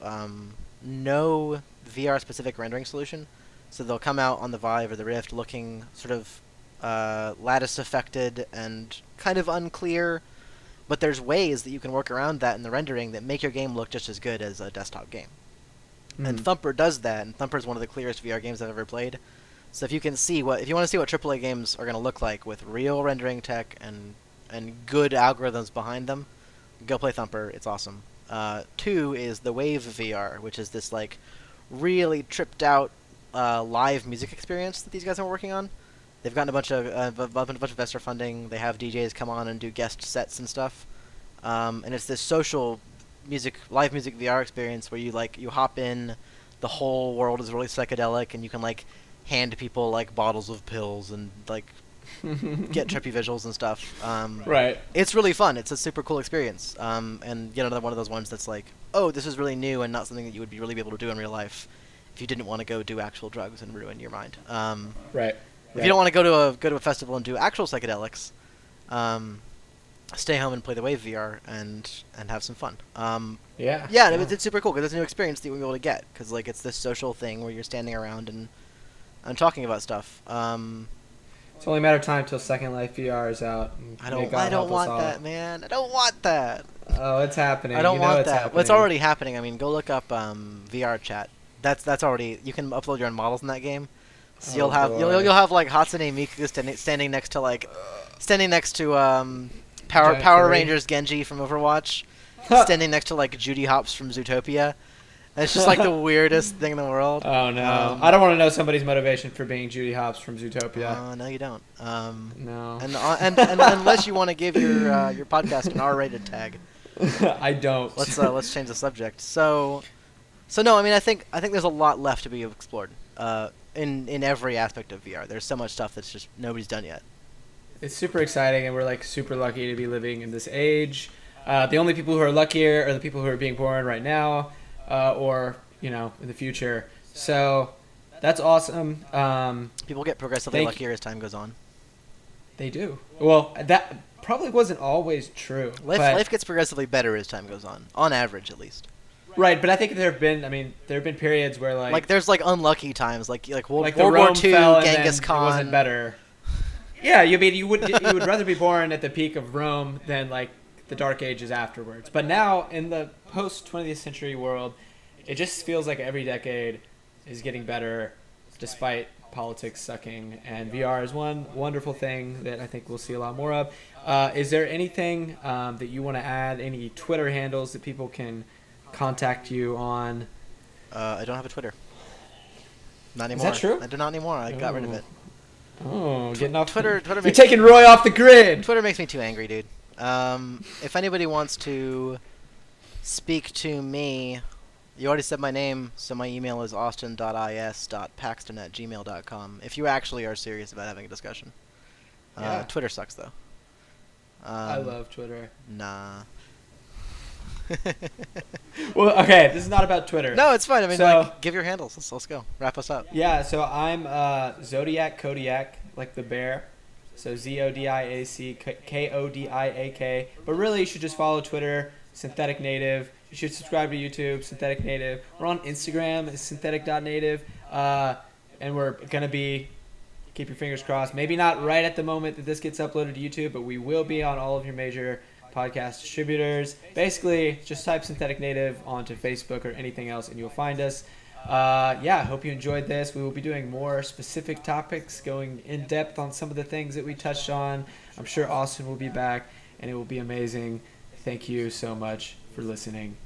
no VR-specific rendering solution. So they'll come out on the Vive or the Rift looking sort of lattice-affected and kind of unclear. But there's ways that you can work around that in the rendering that make your game look just as good as a desktop game. And Thumper does that, and Thumper is one of the clearest VR games I've ever played. So if you want to see what AAA games are going to look like with real rendering tech and good algorithms behind them, go play Thumper. It's awesome. 2 is the Wave VR, which is this like really tripped out live music experience that these guys are working on. They've gotten a bunch of investor funding. They have DJs come on and do guest sets and stuff. And it's this social live music VR experience where you hop in, the whole world is really psychedelic, and you can like hand people like bottles of pills and like get trippy visuals and stuff. Right. It's really fun. It's a super cool experience. And yet another one of those ones that's like, oh, this is really new and not something that you would really be able to do in real life if you didn't want to go do actual drugs and ruin your mind. Right. If you don't want to go to a festival and do actual psychedelics, stay home and play the Wave VR and have some fun. Yeah. It's super cool because it's a new experience that you won't be able to get because like it's this social thing where you're standing around and talking about stuff. It's only a matter of time till Second Life VR is out. I don't want that, man. I don't want that. Oh, it's happening. I don't want it's that. happening. Well, it's already happening. I mean, go look up VR chat. That's already. You can upload your own models in that game. So you'll have like Hatsune Miku standing next to Power Rangers Genji from Overwatch, standing next to like Judy Hopps from Zootopia. And it's just like the weirdest thing in the world. Oh no! I don't want to know somebody's motivation for being Judy Hopps from Zootopia. No, you don't. No. And unless you want to give your podcast an R-rated tag. I don't. Let's change the subject. So no, I mean I think there's a lot left to be explored. In every aspect of VR. There's so much stuff that's just nobody's done yet. It's super exciting, and we're like super lucky to be living in this age. The only people who are luckier are the people who are being born right now, or in the future. So that's awesome. People get progressively luckier as time goes on. They do. Well, that probably wasn't always true. Life gets progressively better as time goes on average at least. Right, but I think there have been periods where like there's like unlucky times, like World War II, Genghis Khan. It wasn't better. Yeah, you would rather be born at the peak of Rome than like the Dark Ages afterwards. But now in the post 20th century world, it just feels like every decade is getting better, despite politics sucking. And VR is one wonderful thing that I think we'll see a lot more of. Is there anything that you want to add? Any Twitter handles that people can contact you on? I don't have a Twitter. Not anymore. Is that true? I do not anymore. I got rid of it. Oh, getting off Twitter. You're taking Roy off the grid. Twitter makes me too angry, dude. If anybody wants to speak to me, you already said my name, so my email is austin.is.paxton@gmail.com. If you actually are serious about having a discussion. Yeah. Twitter sucks though. I love Twitter. Nah. Well, okay, this is not about Twitter. No, it's fine. I mean, give your handles. Let's go. Wrap us up. Yeah, so I'm Zodiac Kodiak, like the bear. So Zodiac Kodiak. But really, you should just follow Twitter, Synthetic Native. You should subscribe to YouTube, Synthetic Native. We're on Instagram, synthetic.native. And we're going to be, keep your fingers crossed, maybe not right at the moment that this gets uploaded to YouTube, but we will be on all of your major podcast distributors. Basically, just type Synthetic Native onto Facebook or anything else and you'll find us. I hope you enjoyed this. We will be doing more specific topics, going in depth on some of the things that we touched on. I'm sure Austin will be back and it will be amazing. Thank you so much for listening.